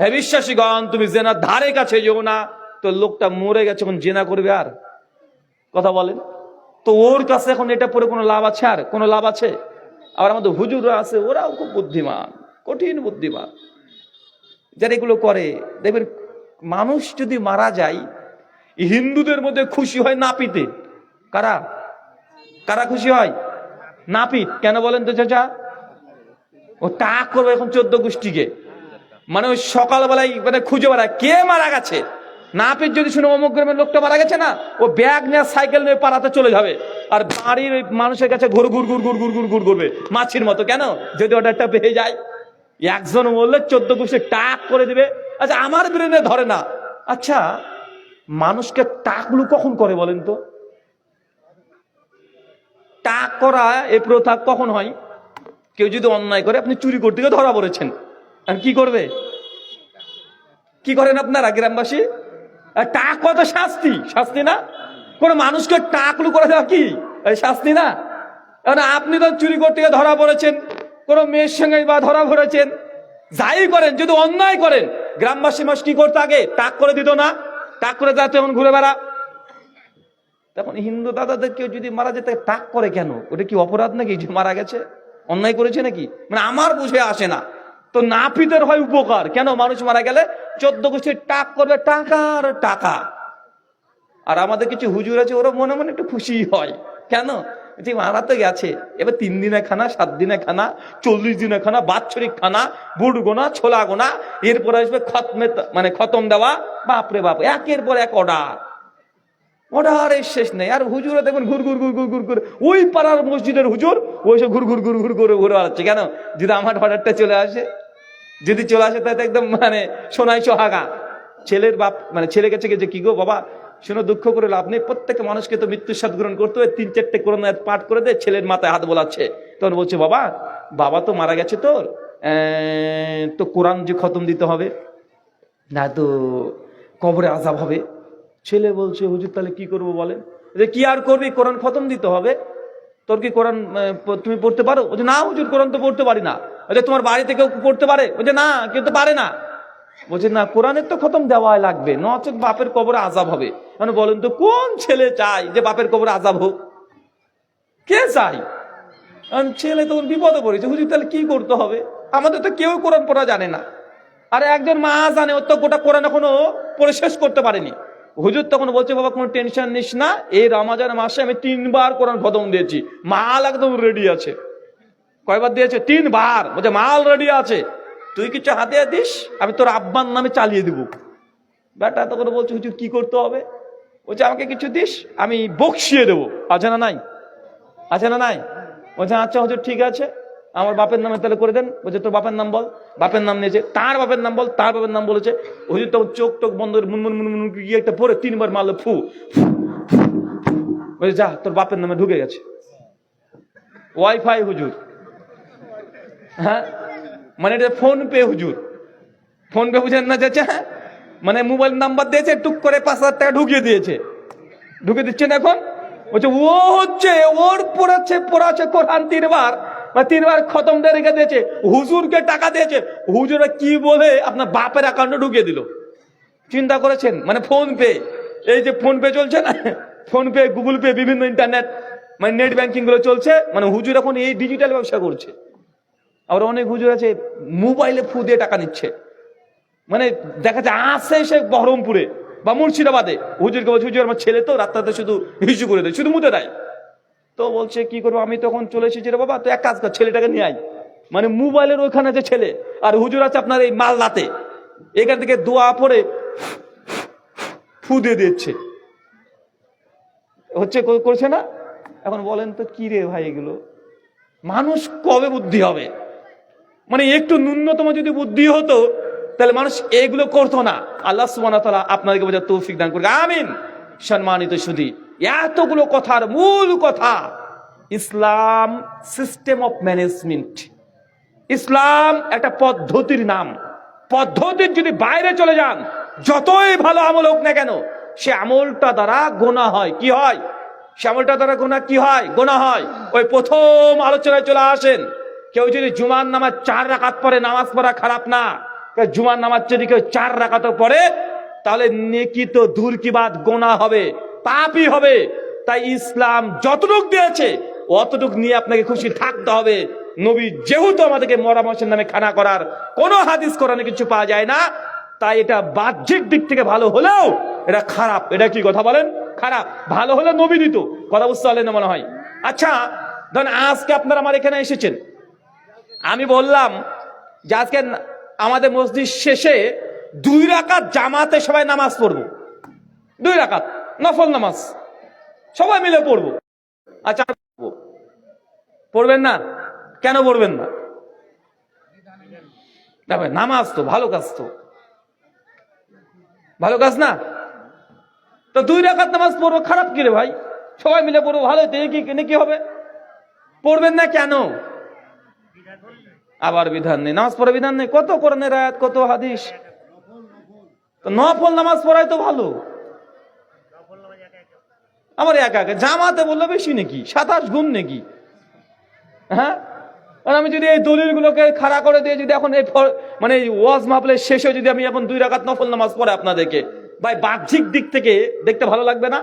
হে বিশ্বাসীগণ তুমি জিনার ধারে কাছে যেও না। তো লোকটা মরে গেছে, এখন জিনা করবে আর? কথা বলেন তো, ওর কাছে এখন এটা পড়ে কোনো লাভ আছে? আর কোনো লাভ আছে? আবার আমাদের হুজুররা আছে, ওরাও খুব বুদ্ধিমান, কঠিন বুদ্ধিমান, যারা এগুলো করে। দেখবেন মানুষ যদি মারা যায়, হিন্দুদের মধ্যে খুশি হয় নাপিতে। কারা কারা খুশি হয়? নাপিত। কেন বলেন তো চাচা? ও টাক করবে এখন 14 গোষ্ঠীকে, মানে ওই সকালবেলায় মানে খুঁজে বেড়ায় কে মারা গেছে। নাপিত যদি শুনে অমুক গ্রামের লোকটা মারা গেছে না, ও ব্যাগ নিয়ে সাইকেল নিয়ে পাড়াতে চলে যাবে, আর বাড়ির ওই মানুষের কাছে ঘুর ঘুর ঘুর ঘুর ঘুর ঘুর ঘুর করবে মাছির মতো। কেন? যদি অর্ডারটা পেয়ে যায়। একজন বললে 14 গোষ্ঠী টাক করে দিবে। আচ্ছা আমার ব্রেনে ধরে না, আচ্ছা মানুষকে টাকগুলো কখন করে বলেন তো? টাক করা এ প্রথা কখন হয়? কেউ যদি অন্যায় করে, আপনি চুরি করতে গিয়ে ধরা পড়েছেন, আর কি করবে? কি করেন আপনারা গ্রামবাসী? টাক কত শাস্তি, শাস্তি না? কোন মানুষকে টাকলু করে দেওয়া কি শাস্তি না? আপনি তো চুরি করতে গিয়ে ধরা পড়েছেন, কোন মেয়ের সঙ্গে বা ধরা পড়েছেন, যাই করেন যদি অন্যায় করেন, গ্রামবাসী মাস কি করতে আগে টাক করে দিত না? টাক করে যাতে এখন ঘুরে বেড়া। তখন হিন্দু দাদাদের কেউ যদি মারা যেতে টাক করে কেন? ওটা কি অপরাধ নাকি যে মারা গেছে? অন্যায় করেছে নাকি? মানে আমার বুঝে আসে না। তো নাপিতের হয় উপকার, কেন মানুষ মারা গেলে 14 গোষ্ঠীর টাক করবে, টাকা আর টাকা। আর আমাদের কিছু হুজুর আছে, ওরা মনে মনে একটু খুশি হয়। কেন? যে মারা তো গেছে, এবার 3 দিনের খানা, 7 দিনের খানা, 40 দিনের খানা, বাৎসরিক খানা, বুট গোনা, ছোলা গোনা, এরপরে আসবে খতমে মানে খতম দেওয়া। বাপরে বাপ, একের পর এক অর্ডার, অর্ডারের শেষ নেই। আর হুজুরা দেখবেন ঘুর ঘুর ঘুর ঘুর ঘুর করে, ওই পাড়ার মসজিদের হুজুর ওই সব ঘুর ঘুর ঘুর ঘুর করে ঘুরে বেড়াচ্ছে। কেন? যদি আমার অর্ডারটা চলে আসে, যদি চলে আসে তাহলে একদম মানে সোনাই সোহাগা। ছেলের বাপ মানে ছেলে গেছে যে কি গো বাবা শোনো, দুঃখ করে লাভ নেই, প্রত্যেক মানুষকে তো মৃত্যুর স্বাদ গ্রহণ করতে হবে, 3-4টে কোরআন আয়াত পাঠ করে দে। ছেলের মাথায় হাত বোলাচ্ছে, তখন বলছে বাবা বাবা তো মারা গেছে, তোর তো কোরআন যে খতম দিতে হবে না, তো কবরে আযাব হবে। ছেলে বলছে হুজুর তাহলে কি করবো বলেন? যে কি আর করবি, কোরআন খতম দিতে হবে। তোর কি কোরআন তুমি পড়তে পারো? বলছে না হুজুর, কোরআন তো পড়তে পারি না। বলছে তোমার বাড়িতে কেউ পড়তে পারে? বলছে না, কেউ তো পারে না। বলছে না, কোরআনের তো খতম দেওয়াই লাগবে, নচেত বাপের কবরে আযাব হবে। মানে বলেন তো কোন ছেলে চাই যে বাপের কবরে আযাব হোক? কে চাই? ছেলে তখন বিপদে পড়েছে, হুজুর তাহলে কি করতে হবে? আমাদের তো কেউ কোরআন পড়া জানে না, আর একজন মা জানে, ও তো গোটা কোরআন এখনো পড়ে শেষ করতে পারেনি। হুজুর তখন বলছে বাবা কোনো টেনশন নিস না, এই রমজান মাসে আমি 3 বার কোরআন খতম দিয়েছি, মাল একদম রেডি আছে। কয়বার দিয়েছে? 3 বার। বলছে মাল রেডি আছে, তুই কিছু হাতে দিস, আমি তোর আব্বার নামে চালিয়ে দিব। বেটা তখন বলছে হুজুর কি করতে হবে? বলছে আমাকে কিছু দিস, আমি বকশিয়ে দেবো। আছে না নাই? আছে না নাই? বলছে আচ্ছা হুজুর ঠিক আছে, আমার বাপের নামে তাহলে করে দেন। বলছে তোর বাপের নাম বল। বাপের নাম নিয়েছে, তার বাপের নাম বল, তার বাপের নাম বলেছে। হুজুর তখন চোখ টোক বন্ধ করে মুনমুন মুনমুন গিয়ে একটা পরে 3 বার মারলো, ফু। বলছে যা, তোর বাপের নামে ঢুকে গেছে। ওয়াইফাই হুজুর, হ্যাঁ মানে এটা ফোন পে হুজুর। ফোন পে বুঝেন না চাচা? মানে মোবাইল নাম্বার দিয়েছে, টুক করে 5,000 টাকা ঢুকিয়ে দিয়েছে, ঢুকে দিচ্ছেন। এখন বলছে ও হচ্ছে ওর পড়াচ্ছে কোরআন 3 বার বা 3 বার খতম দিয়ে রেখে দিয়েছে, হুজুরকে টাকা দিয়েছে, হুজুরা কি বলে আপনার বাপের অ্যাকাউন্টে ঢুকিয়ে দিল। চিন্তা করেছেন? মানে ফোন পে, এই যে ফোন পে চলছে না, ফোন পে, গুগল পে, বিভিন্ন ইন্টারনেট মানে নেট ব্যাংকিং গুলো চলছে, মানে হুজুর এখন এই ডিজিটাল ব্যবসা করছে। আবার অনেক হুজুর আছে মোবাইলে ফু দিয়ে টাকা নিচ্ছে, মানে দেখা যায় আসে সে বহরমপুরে বা মুর্শিদাবাদে, হুজুরকে বলছে হুজুর আমার ছেলে তো রাত্রাতে শুধু হিসু করে দেয়, শুধু মুতে দেয়। তো বলছে কি করবো, আমি তখন চলে এসেছি রে বাবা, তো এক কাজ কর ছেলেটাকে নিয়ে আয়। মানে মোবাইলের ওইখানে যে ছেলে, আর হুজুর আছে আপনার এই মালদাতে, এখান থেকে দোয়া পড়ে ফু দিয়ে দিচ্ছে, হচ্ছে করছে না। এখন বলেন তো কি রে ভাই এগুলো, মানুষ কবে বুদ্ধি হবে? মানে একটু ন্যূনতম যদি বুদ্ধি হতো তাহলে মানুষ এগুলো করতো না। আল্লাহ সুবহানাহু ওয়া তাআলা আপনাদেরকে বোঝার তৌফিক দান করুন, আমিন। সম্মানিত সুধী, এতগুলো কথার মূল কথা, ইসলাম সিস্টেম অফ ম্যানেজমেন্ট। ইসলাম একটা পদ্ধতির নাম। পদ্ধতির যদি বাইরে চলে যান, যতই ভালো আমল হোক না কেন, সে আমলটা দ্বারা গোনা হয়। কি হয়? সে আমলটা দ্বারা গোনা কি হয়? গোনা হয়। ওই প্রথম আলোচনায় চলে আসেন, কেউ যদি জুমার নামাজ 4 রাকাত পড়ে, নামাজ পড়া খারাপ না। জুমার নামাজ যদি কেউ 4 রাকাত পড়ে, তাহলে নেকি তো দূর কি বাদ, গোনা হবে, পাপই হবে। তাই ইসলাম যতটুক দিয়েছে অতটুক নিয়ে আপনাকে খুশি থাকতে হবে। নবী যেহেতু আমাদেরকে মরা মাংসের নামে খানা করার কোনো হাদিস কোরআনে কিছু পাওয়া যায় না, তাই এটা বাহ্যিক দিক থেকে ভালো হলেও এটা খারাপ। এটা কি কথা বলেন? খারাপ। ভালো হলে নবী দিত, কথা বুঝতে পারলেন না মনে হয়। আচ্ছা ধরেন আজকে আপনারা আমার এখানে এসেছেন, আমি বললাম যে আজকে আমাদের মসজিদ শেষে 2 রাকাত জামাতে সবাই নামাজ পড়বো, 2 রাকাত নফল নামাজ সবাই মিলে পড়বো। আচ্ছা পড়বেন না? কেন পড়বেন না? নামাজ তো ভালো কাজ, তো ভালো কাজ না? তো 2 রাকাত নামাজ পড়বো, খারাপ কি রে ভাই? সবাই মিলে পড়বো, ভালো, কি হবে? পড়বেন না কেন? আবার বিধান নেই, নামাজ পড়ার বিধান নেই? কত কোরআনের আয়াত, কত হাদিস। তো নফল নামাজ পড়াই তো ভালো। আমার একা একা জামাতে বললো বেশি নাকি, 27 গুণ নাকি? হ্যাঁ, আর আমি যদি এই দলিলগুলোকে খাড়া করে দিয়ে যদি এখন এই মানে ওয়াজ মাহফিলের শেষে যদি আমি এখন 2 রাকাত নফল নামাজ পড়ে আপনাদেরকে, ভাই বাহ্যিক দিক থেকে দেখতে ভালো লাগবে না?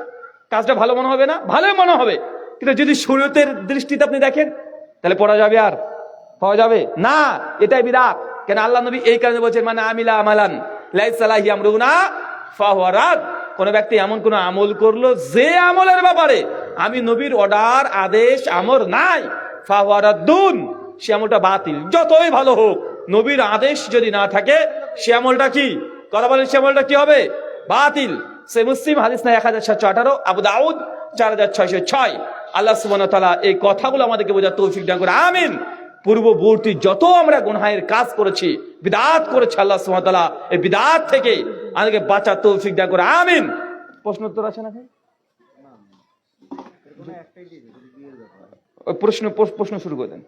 কাজটা ভালো মনে হবে না? ভালোই মনে হবে, কিন্তু যদি শরীয়তের দৃষ্টিতে আপনি দেখেন তাহলে পড়া যাবে আর পাওয়া যাবে না। এটাই বিদআত। কেন আল্লাহ নবী এই কারণে বলছেন, মানে আমিলা আমালান লাইসা আলাইহি আমরুনা ফাহুয়া রাদ। কোন ব্যক্তি এমন কোন আমল করলো যে আমলের ব্যাপারে আমি নবীর অর্ডার, আদেশ, আমর নাই, ফাহুয়া রাদ্দুন, সে আমলটা বাতিল। যতই ভালো হোক, নবীর আদেশ যদি না থাকে সে আমলটা কি কথা বলেন, সে আমলটা কি হবে? বাতিল। সে মুসলিম হাদিস না 1718, আবু দাউদ 4606। আল্লাহ সুবহানাহু ওয়া তাআলা এই কথাগুলো আমাদেরকে বোঝার তৌফিক দান করে, আমিন। পূর্ববর্তী যত আমরা গুনাহের কাজ করেছি, বিদআত করেছি, আল্লাহ সুবহানাহু ওয়া তাআলা এই বিদআত থেকে আমাদেরকে বাঁচার তৌফিক দান করে, আমিন। প্রশ্ন উত্তর আছে না ভাই? ওই প্রশ্ন শুরু করে দেন।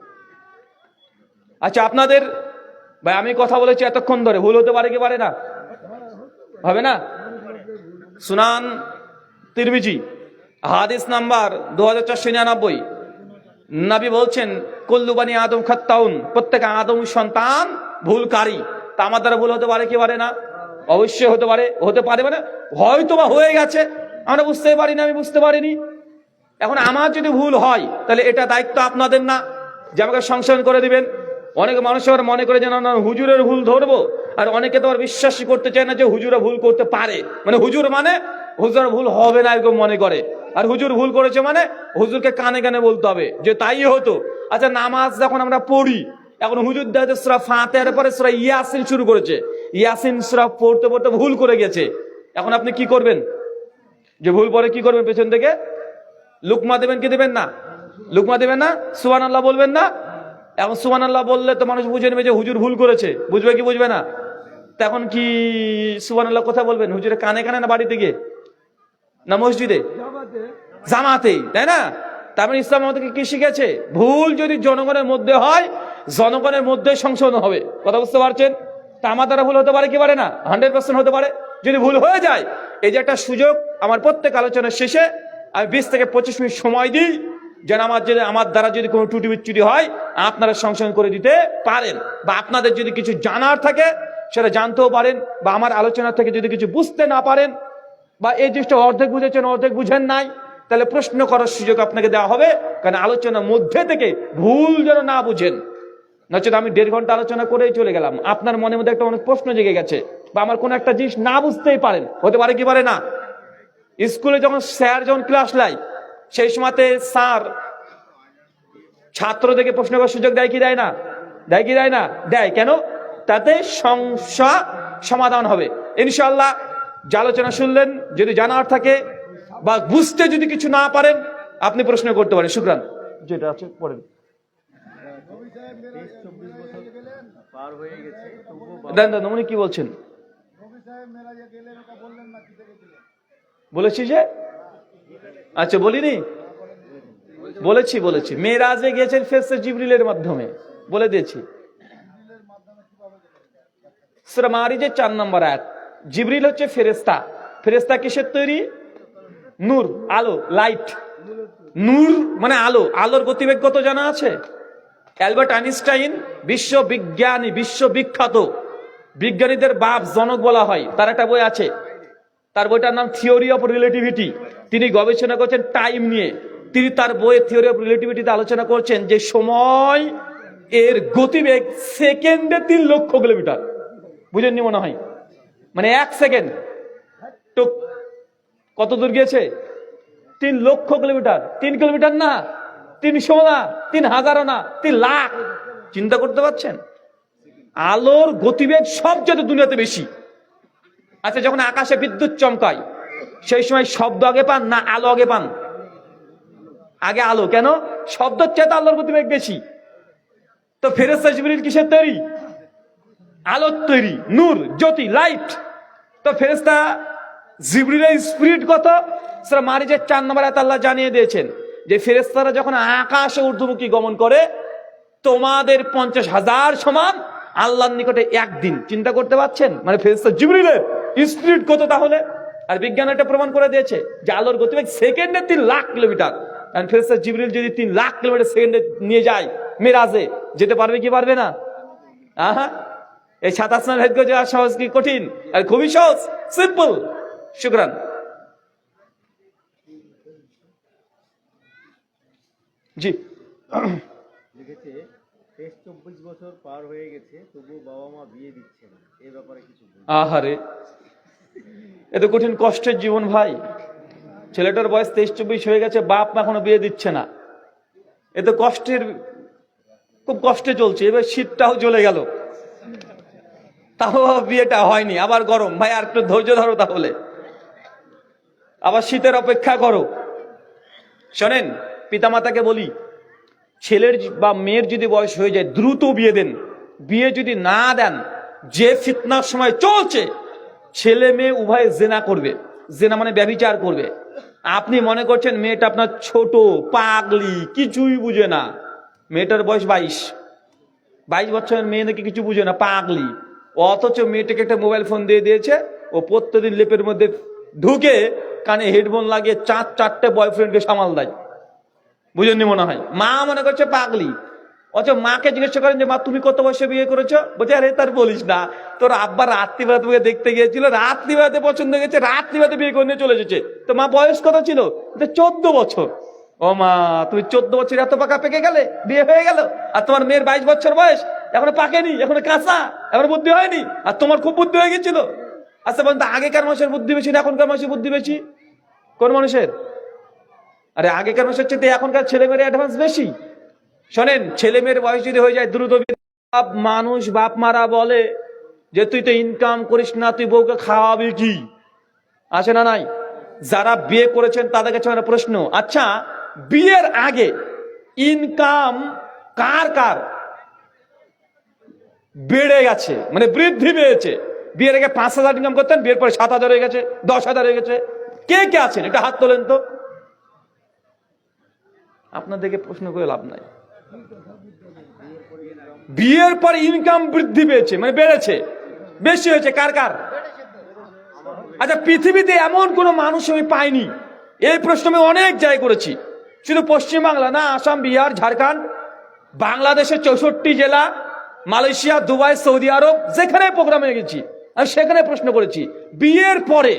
আচ্ছা আপনাদের ভাই, আমি কথা বলেছি এতক্ষণ ধরে, ভুল হতে পারে কি পারে না? হবে না? সুনান তিরমিজি হাদিস নাম্বার 2499, নবী বলছেন কুল্লু বানি আদম খাত্তাউন, প্রত্যেক আদম সন্তান ভুলকারী। তা আমার দ্বারা ভুল হতে পারে কি পারে না? অবশ্যই হতে পারে। হতে পারে মানে হয়তো বা হয়ে গেছে, আমরা বুঝতে পারিনি, আমি বুঝতে পারিনি। এখন আমার যদি ভুল হয় তাহলে এটা দায়িত্ব আপনাদের না যে আমাকে সংশোধন করে দিবেন। অনেক মানুষ আবার মনে করে যেন না হুজুরের ভুল ধরবো, আর অনেকে তো আর বিশ্বাসই করতে চায় না যে হুজুরা ভুল করতে পারে, মানে হুজুর মানে হুজুর ভুল হবে না এরকম মনে করে। আর হুজুর ভুল করেছে মানে হুজুরকে কানে কানে বলতে হবে যে তাই হতো। আচ্ছা নামাজ যখন আমরা পড়ি, এখন হুজুর দেখে সূরা ফাতিহার পরে সূরা ইয়াসিন শুরু করেছে, ইয়াসিন সূরা পড়তে পড়তে ভুল করে গেছে। এখন আপনি কি করবেন? যে ভুল পরে কি করবেন? পেছন থেকে লুকমা দেবেন কি দেবেন না? লুকমা দেবেন না? সুবহানাল্লাহ বলবেন না? এখন সুবহানাল্লাহ বললে তো মানুষ বুঝে নেবে যে হুজুর ভুল করেছে, বুঝবে কি বুঝবে না? তখন কি সুবহানাল্লাহ কোথায় বলবেন? হুজুরের কানে কানে না বাড়িতে গিয়ে, না মসজিদে? জামাতে, তাই না? তার মানে ইসলাম আমাদেরকে কি শিখেছে? ভুল যদি জনগণের মধ্যে হয়, জনগণের মধ্যে সংশোধন হবে। কথা বুঝতে পারছেন? তা আমার দ্বারা ভুল হতে পারে কি পারে না? 100% হতে পারে। যদি ভুল হয়ে যায়, এই যে একটা সুযোগ, আমার প্রত্যেক আলোচনার শেষে আমি 20 থেকে 25 মিনিট সময় দিই, যেন আমার দ্বারা যদি কোনো ত্রুটি বিচ্যুতি হয় আপনারা সংশোধন করে দিতে পারেন, বা আপনাদের যদি কিছু জানার থাকে সেটা জানতেও পারেন, বা আমার আলোচনা থেকে যদি কিছু বুঝতে না পারেন, বা এই জিনিসটা অর্ধেক বুঝেছেন অর্ধেক বুঝেন নাই, তাহলে প্রশ্ন করার সুযোগ আপনাকে দেওয়া হবে। কারণ আলোচনার মধ্যে থেকে ভুল যেন না বুঝেন, নচেত আমি 1.5 ঘন্টা আলোচনা করেই চলে গেলাম, আপনার মনের মধ্যে একটা অনেক প্রশ্ন জেগে গেছে, বা আমার কোনো একটা জিনিস না বুঝতেই পারেন, হতে পারে কি পারে না? স্কুলে যখন স্যার যখন ক্লাস নেয়, সেই সময়তে স্যার ছাত্রদেরকে প্রশ্ন করার সুযোগ দেয় কি দেয় না? দেয় কি দেয় না? দেয়। কেন? তাতে সমস্যা সমাধান হবে। ইনশাআল্লাহ যে আলোচনা শুনলেন, যদি জানার থাকে বা বুঝতে যদি কিছু না পারেন, আপনি প্রশ্ন করতে পারেন। শুকরান। যেটা আছে পড়েন। উনি কি বলছেন? বলেছি যে, আচ্ছা বলিনি, বলেছি মেরাজে গিয়েছেন ফেরেশতা জিবরিলের মাধ্যমে, বলে দিয়েছি। সূরা মারিজের 4 নম্বর আয়াত। জিবরিল হচ্ছে ফেরেশতা। ফেরেশতা কিসের তৈরি? নূর, আলো, লাইট। নূর মানে আলো। আলোর গতিবেগ কত জানা আছে? অ্যালবার্ট আইনস্টাইন বিশ্ববিজ্ঞানী, বিশ্ববিখ্যাত বিজ্ঞানীদের বাপ, জনক বলা হয়। তার একটা বই আছে, তার বইটার নাম থিওরি অফ রিলেটিভিটি। তিনি গবেষণা করছেন টাইম নিয়ে। তিনি তার বইয়ে থিওরি অফ রিলেটিভিটিতে আলোচনা করছেন যে সময় এর গতিবেগ সেকেন্ডে 3 লক্ষ কিলোমিটার। বুঝেননি মনে হয়? মানে 1 সেকেন্ড টুক কত দূর গিয়েছে? 3 লক্ষ কিলোমিটার। 3 কিলোমিটার না, 300 না, 3000 না, 3 লাখ। চিন্তা করতে পারছেন? আলোর গতিবেগ সবচেয়ে দুনিয়াতে বেশি। আচ্ছা, যখন আকাশে বিদ্যুৎ চমকায়, সেই সময় শব্দ আগে পান না আলো আগে পান? আগে আলো। কেন? শব্দের চেয়ে আলোর গতিবেগ বেশি। তো ফেরেশতা জিবরিল কিসের তৈরি? আলোর তৈরি, নূর, জ্যোতি, লাইট। তো ফেরেশতা জিবরিলের স্পিরিট কত? সূরা মারিজের 4 নম্বর আয়াতে আল্লাহ জানিয়ে দিয়েছেন যে ফেরেশতারা যখন আকাশে ঊর্ধ্বমুখী গমন করে, তোমাদের 50,000 সমান আল্লাহর নিকটে একদিন। চিন্তা করতে পারছেন? মানে ফেরেশতা জিবরিলের স্পিরিট কত তাহলে? আর বিজ্ঞান এটা প্রমাণ করে দিয়েছে যে আলোর গতিবেগ সেকেন্ডে 3 লাখ কিলোমিটার। কারণ ফেরেশতা জিবরিল যদি 3 লাখ কিলোমিটার সেকেন্ডে নিয়ে যায় মেরাজে, যেতে পারবে কি পারবে না? আহা, এই 7 আসমান ভেদ করে যাওয়া সহজ কি কঠিন? আর খুবই সহজ, সিম্পল। শুকরান। জি। লিখেছে 23-24 বছর পার হয়ে গেছে, তবু বাবা মা বিয়ে দিচ্ছে না, এই ব্যাপারে কিছু বলুন। আহারে, এত কঠিন কষ্টের জীবন ভাই। ছেলেটার বয়স 23-24 হয়ে গেছে, বাপ মা এখনো বিয়ে দিচ্ছে না। এত কষ্টের, খুব কষ্টে চলছে। এবার শীতটাও চলে গেল, তাও বিয়েটা হয়নি। আবার গরম। ভাই আর একটু ধৈর্য ধরো, তাহলে আবার শীতের অপেক্ষা করো। শোনেন, পিতামাতাকে বলি, ছেলের বা মেয়ের যদি বয়স হয়ে যায় দ্রুত বিয়ে দেন। বিয়ে যদি না দেন, যে ফিতনার সময় চলছে, ছেলে মেয়ে উভয়ে জেনা করবে। জেনা মানে ব্যভিচার করবে। আপনি মনে করছেন মেয়েটা আপনার ছোট, পাগলি, কিছুই বুঝে না। মেয়েটার বয়স 22 বছরের মেয়ে নাকি কিছু বুঝে না, পাগলি। অথচ মেয়েটাকে একটা মোবাইল ফোন দিয়ে দিয়েছে, ও প্রত্যেকদিন লেপের মধ্যে ঢুকে কানে হেডফোন লাগিয়ে 4-4টে বয়ফ্রেন্ডকে সামাল দেয়। বুঝেননি মনে হয়? মা মনে করছে পাগলি। অথচ মাকে জিজ্ঞাসা করেন যে মা তুমি কত বয়সে বিয়ে করেছো? বলছে আরে তার বলিস না, তোর আব্বা রাত্রিবেলা তোকে দেখতে গিয়েছিল, রাত্রিবেলাতে পছন্দ গেছে, রাত্রিবেলাতে বিয়ে করে নিয়ে চলে এসেছে। তো মা বয়স কত ছিল? 14 বছর। ও মা, তুমি 14 বছর এত পাকা পেকে গেলে, বিয়ে হয়ে গেল, আর তোমার মেয়ের 22 বছর বয়স, এখনো পাকেনি, এখনো কাঁচা, এখনো বুদ্ধি হয়নি, আর তোমার খুব বুদ্ধি হয়ে গেছিল। আচ্ছা বলুন তো, আগেকার মানুষের বুদ্ধি বেশি না এখনকার মানুষের বুদ্ধি বেশি? কোন মানুষের? আরে আগেকার মানুষের চেয়ে এখনকার ছেলে মেয়ের অ্যাডভান্স বেশি। শোনেন, ছেলে মেয়ের বয়স যদি হয়ে যায় দ্রুত, মানুষ বাপ মারা বলে যে তুই তো ইনকাম করিস না, তুই বউকে খাওয়াবি কি? আছে না নাই? যারা বিয়ে করেছেন তাদের কাছে একটা প্রশ্ন, আচ্ছা বিয়ের আগে ইনকাম কার কার বেড়ে গেছে, মানে বৃদ্ধি পেয়েছে? বিয়ের আগে 5,000 ইনকাম করতেন, বিয়ের পরে 7,000 হয়ে গেছে, 10,000 হয়ে গেছে। কে কে আছেন? এটা হাত তোলেন তো। আপনাদেরকে প্রশ্ন করে লাভ নাই। বিয়ের পর ইনকাম বৃদ্ধি পেয়েছে, মানে বেড়েছে, বেশি হয়েছে কার কার? আচ্ছা, পৃথিবীতে এমন কোন মানুষ আমি পাইনি, এই প্রশ্ন আমি অনেক জায়গায় করেছি, শুধু পশ্চিমবাংলা না, আসাম, বিহার, ঝাড়খণ্ড, বাংলাদেশের 64 জেলা, মালয়েশিয়া, দুবাই, সৌদি আরব, যেখানে প্রোগ্রামে গেছি আমি সেখানে প্রশ্ন করেছি, বিয়ের পরে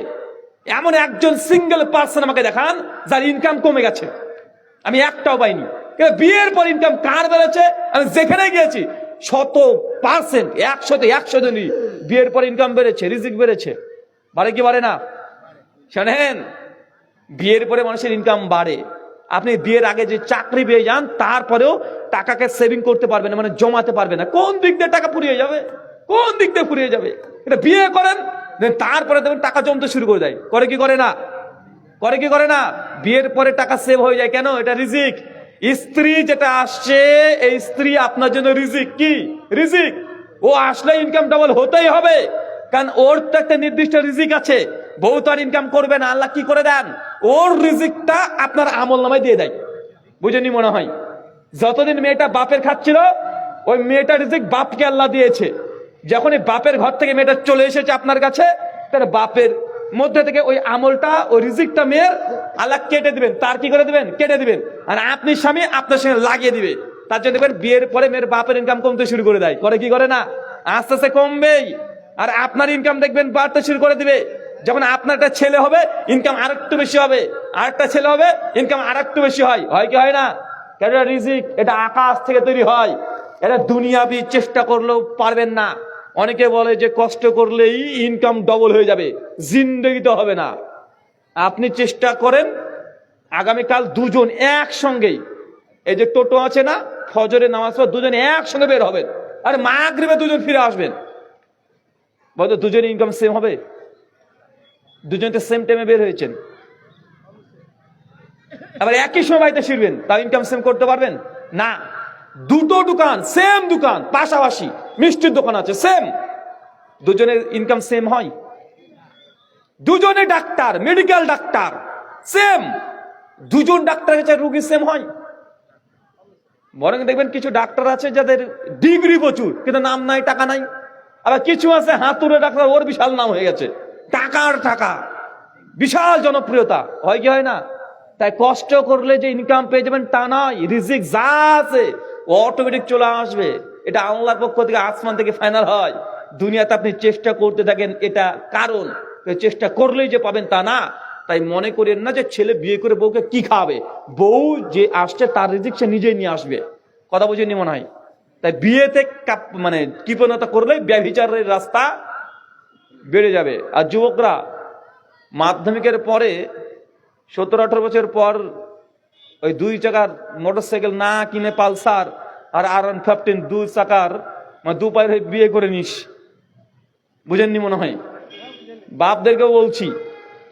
এমন একজন সিঙ্গেল পার্সন আমাকে দেখান যার ইনকাম কমে গেছে। আমি একটাও পাইনি। বিয়ের পর ইনকাম কার বেড়েছে? আমি যেখানে গিয়েছি 100%, 100% বিয়ের পর ইনকাম বেড়েছে, রিজিক বেড়েছে। বাড়ে কি বাড়ে না? শোনেন, বিয়ের পরে মানুষের ইনকাম বাড়ে। আপনি বিয়ের আগে যে চাকরি পেয়ে যান, তারপরেও টাকাকে সেভিং করতে পারবেন না, মানে জমাতে পারবেন না। কোন দিক দিয়ে টাকা ফুরিয়ে যাবে, কোন দিক দিয়ে ফুরিয়ে যাবে? এটা বিয়ে করেন, তারপরে দেখবেন টাকা জমতে শুরু করে দেয়। করে কি করে না? করে কি করে না? বিয়ের পরে টাকা সেভ হয়ে যায়। কেন? এটা রিজিক। স্ত্রী যেটা আসছে, এই স্ত্রী আপনার জন্য রিজিক। কি রিজিক? ও আসলে ইনকাম ডাবল হতেই হবে, কারণ ওর তো একটা নির্দিষ্ট রিজিক আছে। বউ তো আর ইনকাম করবে না, আল্লাহ কি করে দেন? ওর রিজিকটা আপনার আমল নামায় দিয়ে দেয়। বুঝেনি মনে হয়? যতদিন মেয়েটা বাপের খাচ্ছিল, ওই মেয়েটার রিজিক বাপকে আল্লাহ দিয়েছে। যখন এই বাপের ঘর থেকে মেয়েটা চলে এসেছে আপনার কাছে, তার বাপের মধ্যে থেকে ওই আমলটা, ওই রিজিকটা মেয়ের আল্লাহ কেটে দিবেন। তার কি করে দিবেন? কেটে দিবেন। আর আপনি স্বামী আপনার সঙ্গে লাগিয়ে দিবে। তার জন্য দেখবেন বিয়ের পরে মেয়ের বাপের ইনকাম কমতে শুরু করে দেয়। করে কি করে না? আস্তে আস্তে কমবেই। আর আপনার ইনকাম দেখবেন বাড়তে শুরু করে দিবে। যখন আপনার একটা ছেলে হবে, ইনকাম আরেকটু বেশি হবে, আরেকটা ছেলে হবে, ইনকাম আরেকটু বেশি হয়। হয় কি হয় না? কেন? এটা রিজিক, এটা আকাশ থেকে তৈরি হয়। এটা দুনিয়াবি চেষ্টা করলেও পারবেন না। অনেকে বলে যে কষ্ট করলেই ইনকাম ডবল হয়ে যাবে, জিন্দেগিতে হবে না। আপনি চেষ্টা করেন, আগামীকাল দুজন একসঙ্গেই, এই যে টোটো আছে না, ফজরের নামাজ পর দুজন একসঙ্গে বের হবেন, আর মাগরিবে দুজন ফিরে আসবেন। বলতো দুজনের ইনকাম সেম হবে? দুজন তো সেম টাইমে বের হয়েছেন, আবার একই সময় বাড়িতে ফিরবেন, তাও ইনকাম সেম করতে পারবেন না। দুটো দোকান, সেম দোকান, পাশাপাশি মিষ্টির দোকান আছে, সেম, দুজনের ইনকাম সেম হয়? দুজনে ডাক্তার, মেডিকেল ডাক্তার, সেম, দুজন ডাক্তারের কাছে রোগী সেম হয়? বরং দেখবেন কিছু ডাক্তার আছে যাদের ডিগ্রি প্রচুর, কিন্তু নাম নাই, টাকা নাই। আবার কিছু আছে হাতুড়ে ডাক্তার, ওর বিশাল নাম হয়ে গেছে, টাকার টাকা, বিশাল জনপ্রিয়তা। হয় কি হয় না? তাই কষ্ট করলে যে ইনকাম পেয়ে যাবেন তা নয়। রিজিক যা আছে অটোমেটিক চলে আসবে। এটা আল্লাহর পক্ষ থেকে, আসমান থেকে ফাইনাল হয়। দুনিয়াতে আপনি চেষ্টা করতে থাকেন, এটা কারণ। চেষ্টা করলেই যে পাবেন তা না। তাই মনে করেন না যে ছেলে বিয়ে করে বউকে কি খাবে। বউ যে আসছে তার রিজিক সে নিজেই নিয়ে আসবে। কথা বুঝে নি মনে হয়? তাই বিয়েতে মানে কৃপণতা করলে ব্যভিচারের রাস্তা বেড়ে যাবে। আর যুবকরা মাধ্যমিকের পরে 17-18 বছর পর ওই 2 চাকার মোটরসাইকেল না কিনে পালসার আর R115 2 চাকার মানে 2 পায়ের বিয়ে করে নিস। বুঝেননি মনে হয়? বাপদেরকে বলছি,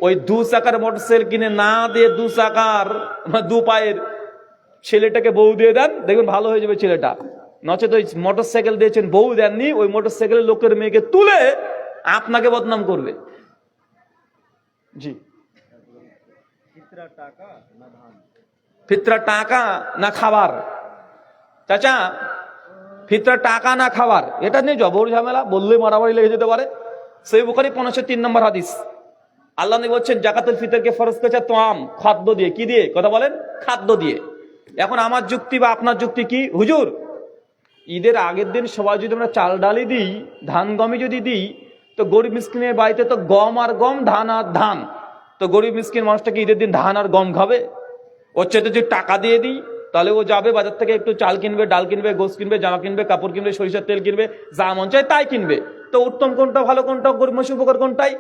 ওই 2 চাকার মোটরসাইকেল কিনে না দিয়ে 2 চাকার 2 পায়ের ছেলেটাকে বউ দিয়ে দেন, দেখবেন ভালো হয়ে যাবে ছেলেটা। নচেত ওই মোটরসাইকেল দিয়েছেন, বউ দেননি, ওই মোটরসাইকেলের লোকের মেয়েকে তুলে আপনাকে বদনাম করবে। জি, ফিতরা টাকা না খাবার? চাচা, ফিতরা টাকা না খাবার, এটা নিয়ে জবর ঝামেলা, বললে মারামারি লেগে যেতে পারে। সেই বুখারী 503 নম্বর হাদিস। আল্লাহ নবী বলছেন জাকাতুল ফিতরকে ফরজ করেছে তোয়াম, খাদ্য দিয়ে। কি দিয়ে? কথা বলেন, খাদ্য দিয়ে। এখন আমার যুক্তি বা আপনার যুক্তি কি? হুজুর, ঈদের আগের দিন সবাই যদি আমরা চাল ডালি দিই, ধান গমই যদি দিই, তো গরিব মিসকিনের বাড়িতে তো গম আর গম, ধান আর ধান, তো গরিব মিসকিন মানুষটা কি ঈদের দিন ধান আর গম খাবে? ওর চাইতে যদি টাকা দিয়ে দিই, তাহলে ও যাবে বাজার থেকে, একটু চাল কিনবে, ডাল কিনবে, গোস কিনবে, জামা কিনবে, কাপড় কিনবে, সরিষার তেল কিনবে, যা মন চায় তাই কিনবে। তো উত্তম কোনটা, ভালো কোনটা, গরিব মানুষের উপকার কোনটাই?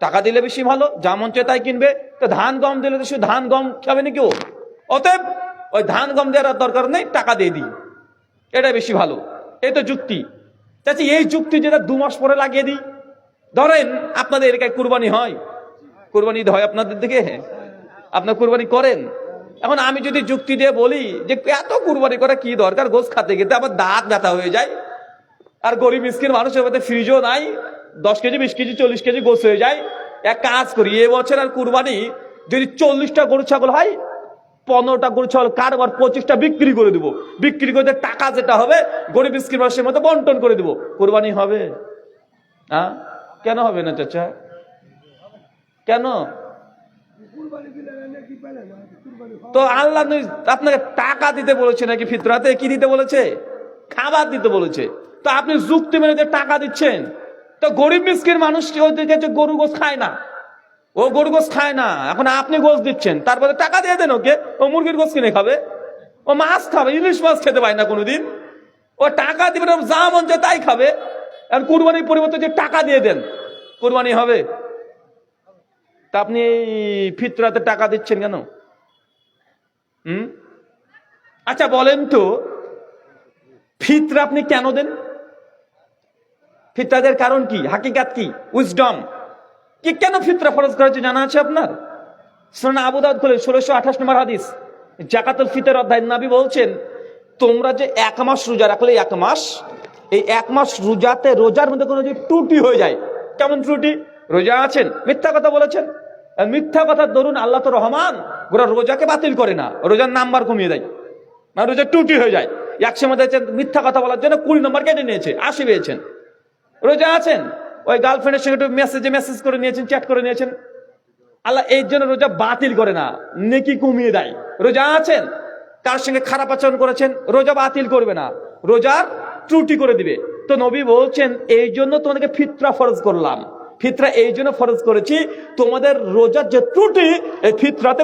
টাকা দিলে বেশি ভালো, যা মন চায় তাই কিনবে। তো ধান গম দিলে তো শুধু ধান গম খাবে নাকি ও? অতএব ওই ধান গম দেওয়ার দরকার নেই, টাকা দিয়ে দিই, এটা বেশি ভালো। এই তো যুক্তি। চাচি, এই যুক্তি যেটা 2 মাস পরে লাগিয়ে দিই, ধরেন আপনাদের এলাকায় কুরবানি হয়, কুরবানি ঈদ হয় আপনাদের দিকে, আপনার কুরবানি করেন। এখন আমি যদি যুক্তি দিয়ে বলি যে এত কুরবানি করা কি দরকার, গোস খাতে খেতে আমার দাঁত ব্যথা হয়ে যায়, আর গরিব মিসকিন মানুষের মধ্যে ফ্রিজও নাই, 10 কেজি 20 কেজি 40 কেজি গোস হয়ে যায়। এক কাজ করি, এবছর আর কুরবানি যদি 40টা গরু ছাগল হয়, 15টা গরু ছাগল কারবার 25টা বিক্রি করে দিব, বিক্রি করে টাকা যেটা হবে গরিব মিসকিন মানুষের মতো বন্টন করে দিব, কোরবানি হবে? হ্যাঁ, কেন হবে না চাচা? কেন? তো আল্লাহ আপনাকে টাকা দিতে বলেছে নাকি ফিতরাতে? কি দিতে বলেছে? খাবার দিতে বলেছে। তো আপনি যুক্তি মেনে যে টাকা দিচ্ছেন, তো গরিব মিসকিন মানুষকে ওইদিকে যে গরু গোস খায় না, ও গরু গোস খায় না, এখন আপনি গোস দিচ্ছেন, তারপরে টাকা দিয়ে দেন ওকে, ও মুরগির গোস কিনে খাবে, ও মাছ খাবে, ইলিশ মাছ খেতে পায় না কোনোদিন, ও টাকা দিবেন, যা মন চায় তাই খাবে। আর কুরবানির পরিবর্তে যে টাকা দিয়ে দেন, কুরবানি হবে? তা আপনি এই ফিতরাতে টাকা দিচ্ছেন কেন? আচ্ছা বলেন তো, ফিতরা আপনি কেন দেন? ফিতরাদের কারণ কি, হাকিকাত কি, উইজডম কি? কেন ফিতরা ফরজ করা হয়েছে জানা আছে আপনার? সুনান আবু দাউদ খুলে 1628 নম্বর হাদিস, জাকাতুল ফিতর অধ্যায়, নবী বলছেন, তোমরা যে 1 মাস রোজা রাখলে, 1 মাস, এই 1 মাস রোজাতে, রোজার মধ্যে কোনো যদি ত্রুটি হয়ে যায়, কেমন ত্রুটি? রোজা আছেন, মিথ্যা কথা বলেছেন, আর মিথ্যা কথার দরুন আল্লাহ তো রহমান, গোটা রোজাকে বাতিল করে না, রোজার নাম্বার কমিয়ে দেয়, না রোজার ত্রুটি হয়ে যায়। একসময় দেখছেন মিথ্যা কথা বলার জন্য 20 নম্বর কেটে নিয়েছে, 80 পেয়েছেন। রোজা আছেন, ওই গার্লফ্রেন্ডের সঙ্গে একটু মেসেজ করে নিয়েছেন, চ্যাট করে নিয়েছেন, আল্লাহ এই জন্য রোজা বাতিল করে না, নেকি কমিয়ে দেয়। রোজা আছেন, কার সঙ্গে খারাপ আচরণ করেছেন, রোজা বাতিল করবে না, রোজার ত্রুটি করে দিবে। তো নবী বলছেন, এই জন্য তোমাদেরকে ফিতরা ফরজ করলাম। ফিতরা এই জন্য ফরজ করেছি, তোমাদের রোজার যে ত্রুটি, এই ফিতরাতে